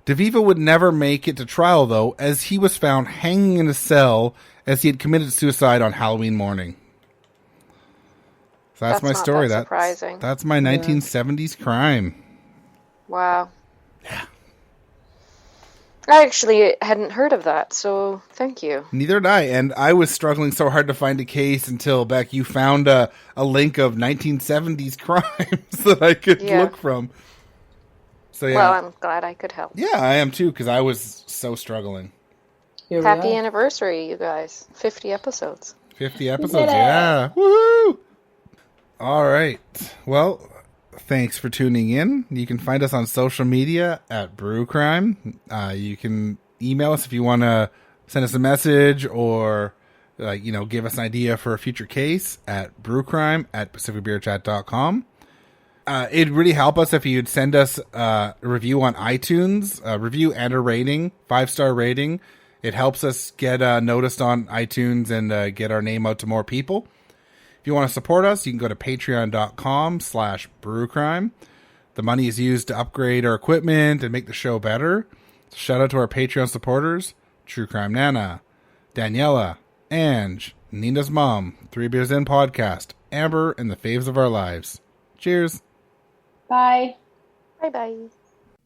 DeVivo would never make it to trial, though, as he was found hanging in a cell as he had committed suicide on Halloween morning. So that's my not story. that surprising. That's my 1970s crime. Wow. Yeah. I actually hadn't heard of that, so thank you. Neither did I, and I was struggling so hard to find a case until, Beck, you found a link of 1970s crimes that I could look from. So yeah. Well, I'm glad I could help. Yeah, I am too, because I was so struggling. Here we Happy are. anniversary, you guys. 50 episodes. 50 episodes, yeah. Woohoo! All right. Well, thanks for tuning in. You can find us on social media at Brewcrime. You can email us if you want to send us a message or, give us an idea for a future case at brewcrime@pacificbeerchat.com. It'd really help us if you'd send us a review on iTunes, a review and a rating, 5-star rating. It helps us get noticed on iTunes and get our name out to more people. If you want to support us, you can go to patreon.com/brewcrime. The money is used to upgrade our equipment and make the show better. So shout out to our Patreon supporters, True Crime Nana, Daniela, Ange, Nina's mom, 3 Beers In Podcast, Amber, and the faves of our lives. Cheers. Bye. Bye-bye.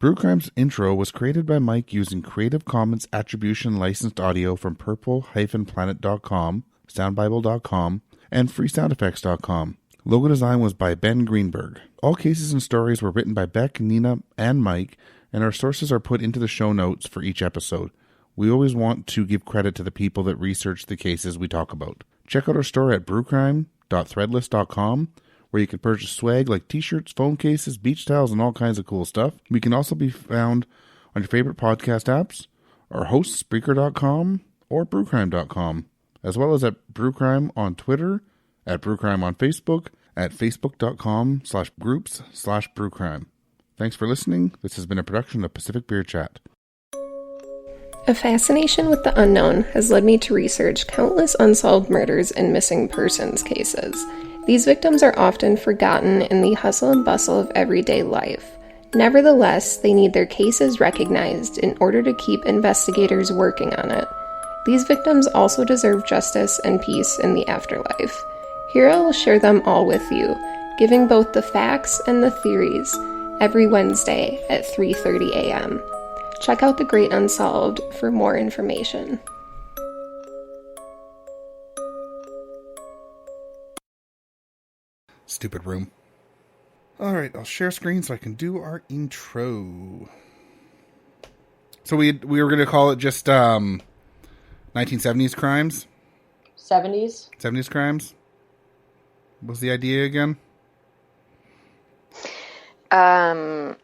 Brewcrime's intro was created by Mike using Creative Commons Attribution licensed audio from purple-planet.com, soundbible.com, and freesoundeffects.com. Logo design was by Ben Greenberg. All cases and stories were written by Beck, Nina, and Mike, and our sources are put into the show notes for each episode. We always want to give credit to the people that research the cases we talk about. Check out our store at brewcrime.threadless.com, where you can purchase swag like t-shirts, phone cases, beach towels, and all kinds of cool stuff. We can also be found on your favorite podcast apps, our host, Spreaker.com, or brewcrime.com, as well as at Brewcrime on Twitter, at Brewcrime on Facebook, at facebook.com/groups/brewcrime. Thanks for listening. This has been a production of Pacific Beer Chat. A fascination with the unknown has led me to research countless unsolved murders and missing persons cases. These victims are often forgotten in the hustle and bustle of everyday life. Nevertheless, they need their cases recognized in order to keep investigators working on it. These victims also deserve justice and peace in the afterlife. Here I will share them all with you, giving both the facts and the theories, every Wednesday at 3:30 a.m. Check out The Great Unsolved for more information. Stupid room. Alright, I'll share screen so I can do our intro. So we were going to call it just 1970s crimes? 70s? 70s crimes? What was the idea again? I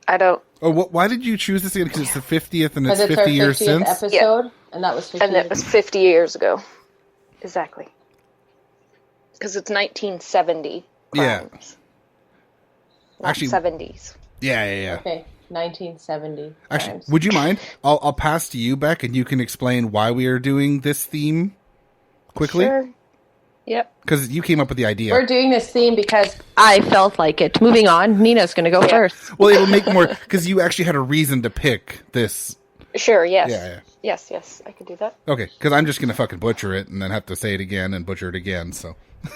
don't. Oh, why did you choose this again? Because it's the 50th and it's Because it's 50 our years 50th since? episode, and that was 50 And it was 50 years ago. Exactly. Because it's 1970 Yeah. crimes. Not Actually- 70s. Yeah. Okay, 1970. Actually, crimes. would you mind? I'll pass to you, Beck, and you can explain why we are doing this theme quickly. Sure. Yep. Because you came up with the idea. We're doing this theme because I felt like it. Moving on, Nina's going to go first. Well, it'll make more... Because you actually had a reason to pick this. Sure, yes. Yeah. Yes, I could do that. Okay, because I'm just going to fucking butcher it and then have to say it again and butcher it again, so... I'm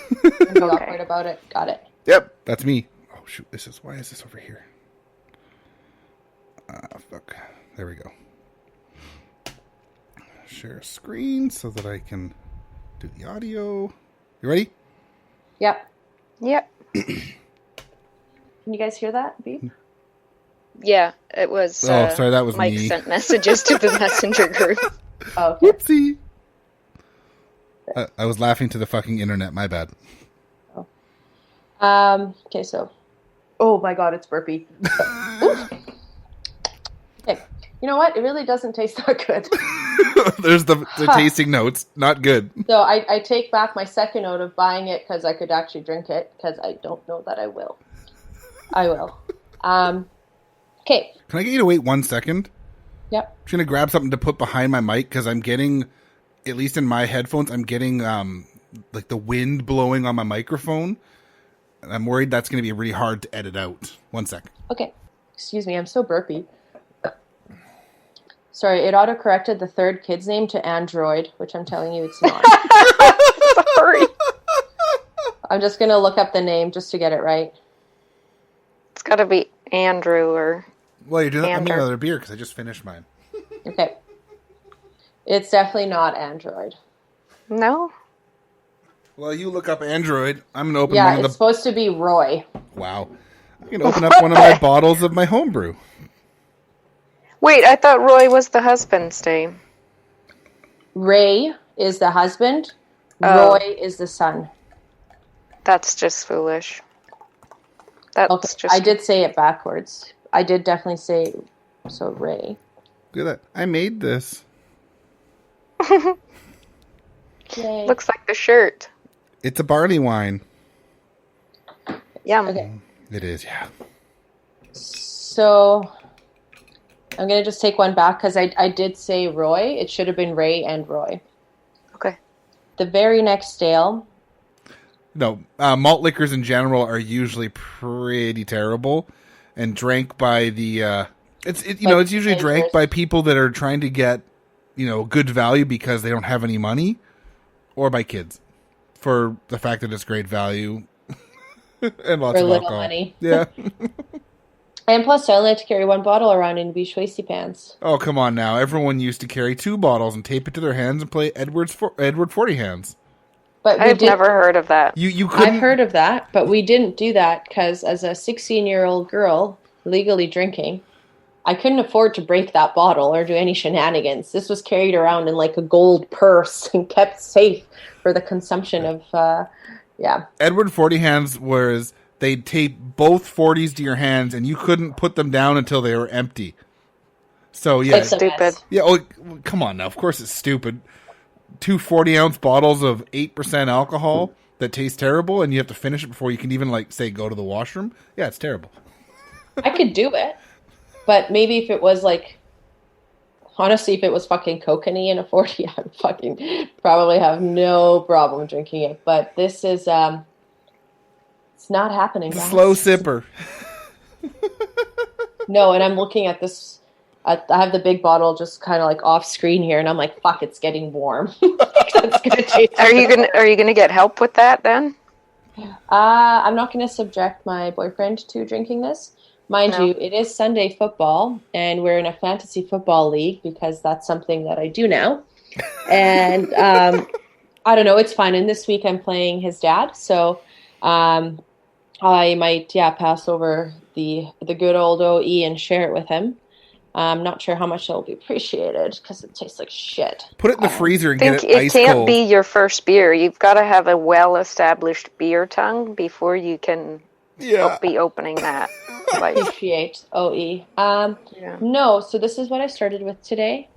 not Okay. worried about it. Got it. Yep, that's me. Oh, shoot, why is this over here? Fuck. There we go. Share screen so that I can do the audio. You ready? Yep. Yep. Can you guys hear that beep? Yeah, it was. Oh, sorry, that was Mike me. sent messages to the messenger group. Oh, okay. Whoopsie. I was laughing to the fucking internet. My bad. Okay, so. Oh my god, it's burpy. Okay. You know what? It really doesn't taste that good. There's the tasting notes. Not good. So I take back my second note of buying it because I could actually drink it, because I don't know that I will. I will. Okay. Can I get you to wait 1 second? Yep. I'm just going to grab something to put behind my mic because I'm getting, at least in my headphones, I'm getting like the wind blowing on my microphone. And I'm worried that's going to be really hard to edit out. 1 sec. Okay. Excuse me, I'm so burpy. Sorry, it auto-corrected the third kid's name to Android, which I'm telling you it's not. Sorry. I'm just going to look up the name just to get it right. It's got to be Andrew or... Well, you're doing that. I'm Ander. getting another beer because I just finished mine. Okay. It's definitely not Android. No? Well, you look up Android. I'm going to open Yeah, one it's of the... supposed to be Roy. Wow. I'm going to open up one of my bottles of my homebrew. Wait, I thought Roy was the husband's name. Ray is the husband. Oh. Roy is the son. That's just foolish. That's Okay, just... I did say it backwards. I did definitely say so. Ray. Look at that. I made this. Yay. Looks like the shirt. It's a barley wine. Yum. Okay. It is, yeah. So I'm gonna just take one back because I did say Roy. It should have been Ray and Roy. Okay. The very next ale. No, malt liquors in general are usually pretty terrible, and drank by the it's usually drank by people that are trying to get good value because they don't have any money, or by kids for the fact that it's great value and lots For of little alcohol. money. Yeah. And plus, I only had to carry one bottle around in Bishwasi pants. Oh, come on now! Everyone used to carry 2 bottles and tape it to their hands and play Edward 40 hands. But I've never heard of that. You couldn't. I've heard of that, but we didn't do that because as a 16-year-old girl legally drinking, I couldn't afford to break that bottle or do any shenanigans. This was carried around in like a gold purse and kept safe for the consumption of, Edward 40 hands was they'd tape both 40s to your hands and you couldn't put them down until they were empty. So yeah, It's a Stupid. mess. yeah. Oh, come on now. Of course it's stupid. 2 40-ounce bottles of 8% alcohol that taste terrible, and you have to finish it before you can even like say go to the washroom. Yeah, it's terrible. I could do it, but maybe if it was like, honestly, if it was fucking kokanee in a 40, I'd fucking probably have no problem drinking it. But this is, it's not happening. It's a guys. slow sipper. No, and I'm looking at this. I have the big bottle just kind of like off screen here, and I'm like, "Fuck, it's getting warm." That's gonna taste. Are you gonna get help with that then? I'm not gonna subject my boyfriend to drinking this. Mind No. you, it is Sunday football, and we're in a fantasy football league because that's something that I do now. And I don't know, it's fine. And this week I'm playing his dad, so I might pass over the good old OE and share it with him. I'm not sure how much it'll be appreciated because it tastes like shit. Put it in the freezer and I get think it it ice can't cold. be your first beer. You've got to have a well-established beer tongue before you can be opening that. Like, Appreciate OE. yeah. No, so this is what I started with today.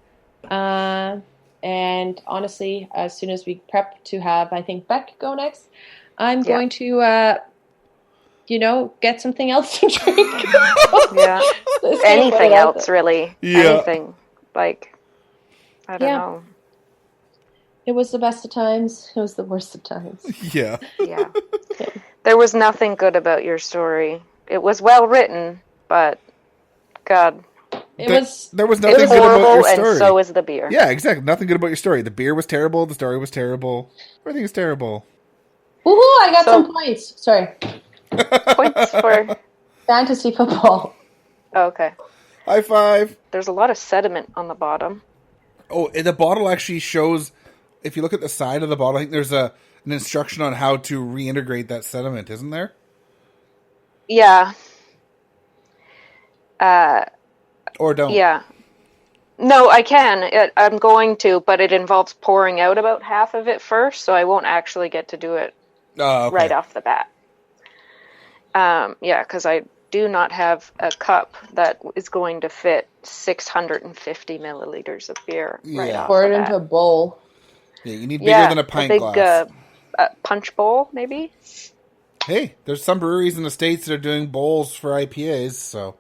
And honestly, as soon as we prep to have, I think, Beck go next, I'm going to, get something else to drink. Yeah. Just Anything put it out else, there. really. Yeah. Anything. Like, I don't know. It was the best of times. It was the worst of times. Yeah. Yeah. There was nothing good about your story. It was well written, but God, There was it nothing was good about your horrible, and story. so is the beer. Yeah, exactly. Nothing good about your story. The beer was terrible. The story was terrible. Everything is terrible. Woohoo! I got So- some points. Sorry. Points for... Fantasy football. Oh, okay. High five. There's a lot of sediment on the bottom. Oh, and the bottle actually shows, if you look at the side of the bottle, I think there's an instruction on how to reintegrate that sediment, isn't there? Yeah. Or don't. Yeah. No, I can. I'm going to, but it involves pouring out about half of it first, so I won't actually get to do it Oh, okay. right off the bat. Yeah, because I do not have a cup that is going to fit 650 milliliters of beer right Yeah. off Pour the it bat. into a bowl. Yeah, you need bigger than a pint big, glass. punch bowl, maybe? Hey, there's some breweries in the States that are doing bowls for IPAs, so.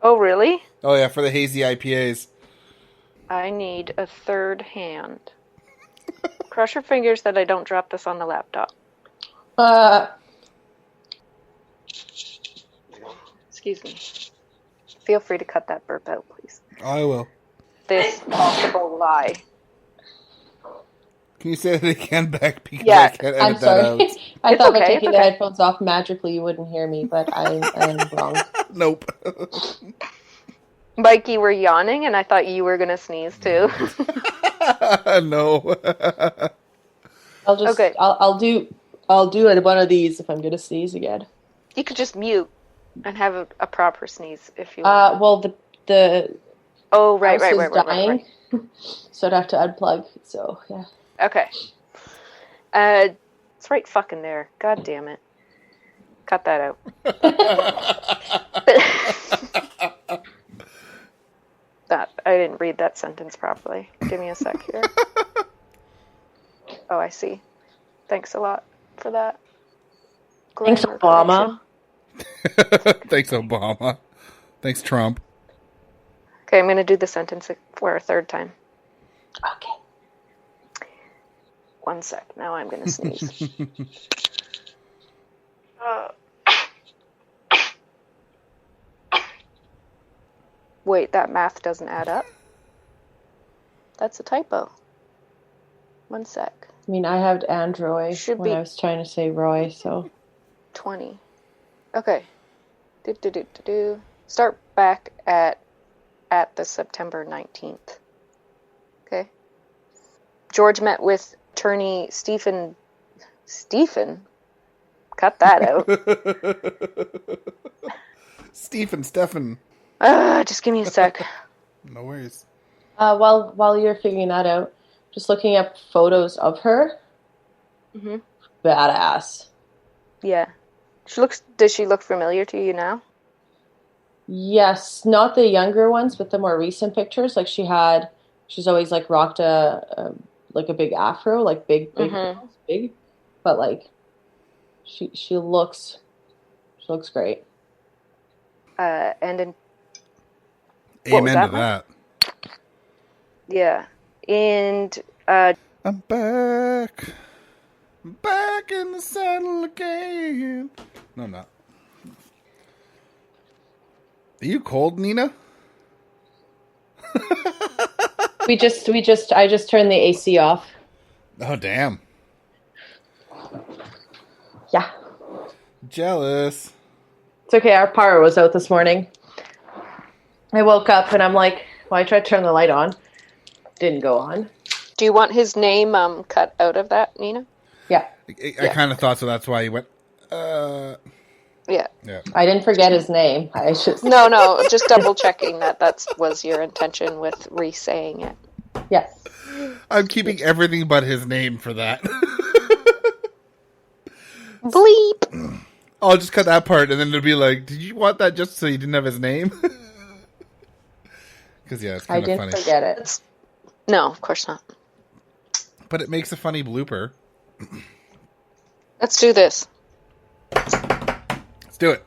Oh, really? Oh, yeah, for the hazy IPAs. I need a third hand. Cross your fingers that I don't drop this on the laptop. Excuse me. Feel free to cut that burp out, please. I will. This possible lie. Can you say that again, Beck? Because Yeah, I can't edit I'm that sorry. out. I It's thought by okay, taking it's the okay. headphones off magically you wouldn't hear me, but I'm wrong. Nope. Mike, you were yawning, and I thought you were going to sneeze, too. No. I'll just Okay. I'll do it one of these if I'm gonna sneeze again. You could just mute and have a proper sneeze if you want. Well the Oh, right, house right, is right, right, dying, right. so I'd have to unplug. So yeah. Okay. It's right fucking there. God damn it. Cut that out. I didn't read that sentence properly. Give me a sec here. Oh, I see. Thanks a lot for that. Thanks, Grammar Obama. correction. Thanks, Obama. Thanks, Trump. Okay, I'm going to do the sentence for a third time. Okay. One sec. Now I'm going to sneeze. Wait, that math doesn't add up. That's a typo. One sec. I mean, I had Android Should when be- I was trying to say Roy, so 20. Okay. Start back at the September 19th. Okay. George met with attorney Stephen, cut that out. Stephen. Just give me a sec. No worries. While you're figuring that out, just looking up photos of her. Mm-hmm. Badass. Yeah. Does she look familiar to you now? Yes, not the younger ones, but the more recent pictures. Like she's always like rocked a big afro, like big, Mm-hmm. big, but like she looks great. And in Amen to that. Yeah. And I'm back in the saddle again. No, I'm not. Are you cold, Nina? I just turned the AC off. Oh, damn. Yeah. Jealous. It's okay, our power was out this morning. I woke up and I'm like, well, I tried to turn the light on. Didn't go on. do you want his name cut out of that, Nina? Yeah. I kind of thought so. That's why you went, Yeah. I didn't forget his name. I just No, just double checking that was your intention with re-saying it. Yes. I'm keeping everything but his name for that. Bleep. I'll just cut that part, and then it'll be like, did you want that just so you didn't have his name? Because, yeah, it's I kind of didn't funny. forget it. No, of course not. But it makes a funny blooper. Let's do this. Let's do it.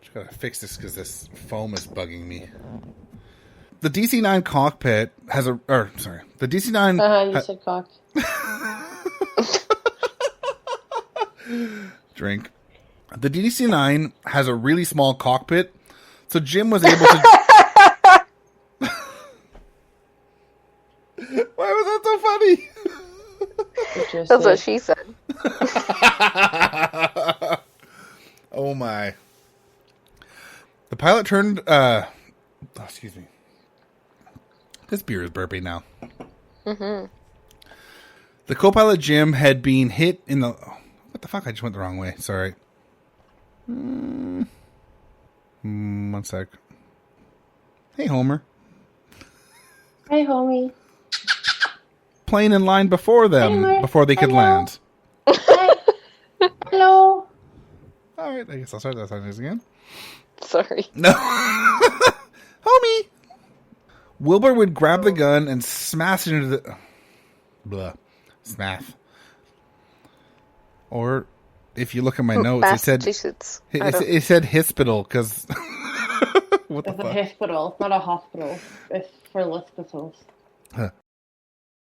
Just gotta fix this because this foam is bugging me. The DC-9 cockpit has a... the DC-9... You said cock. Drink. The DC-9 has a really small cockpit, so Jim was able to... Why was that so funny? That's what she said. Oh my. The pilot turned... excuse me. This beer is burping now. Mm-hmm. The co-pilot Jim had been hit in the... Oh, what the fuck? I just went the wrong way. Sorry. 1 sec. Hey, Homer. Hi, homie. Plane in line before them, Hey, before they could hello. land. Hi. Hello. All right, I guess I'll start that sentence again. Sorry. No. Homie. Wilbur would grab the gun and smash it into the... Blah. Smash. Or, if you look at my notes, Massachusetts. it said hospital, because... What the It's a fuck? hospital, not a hospital. It's for hospitals.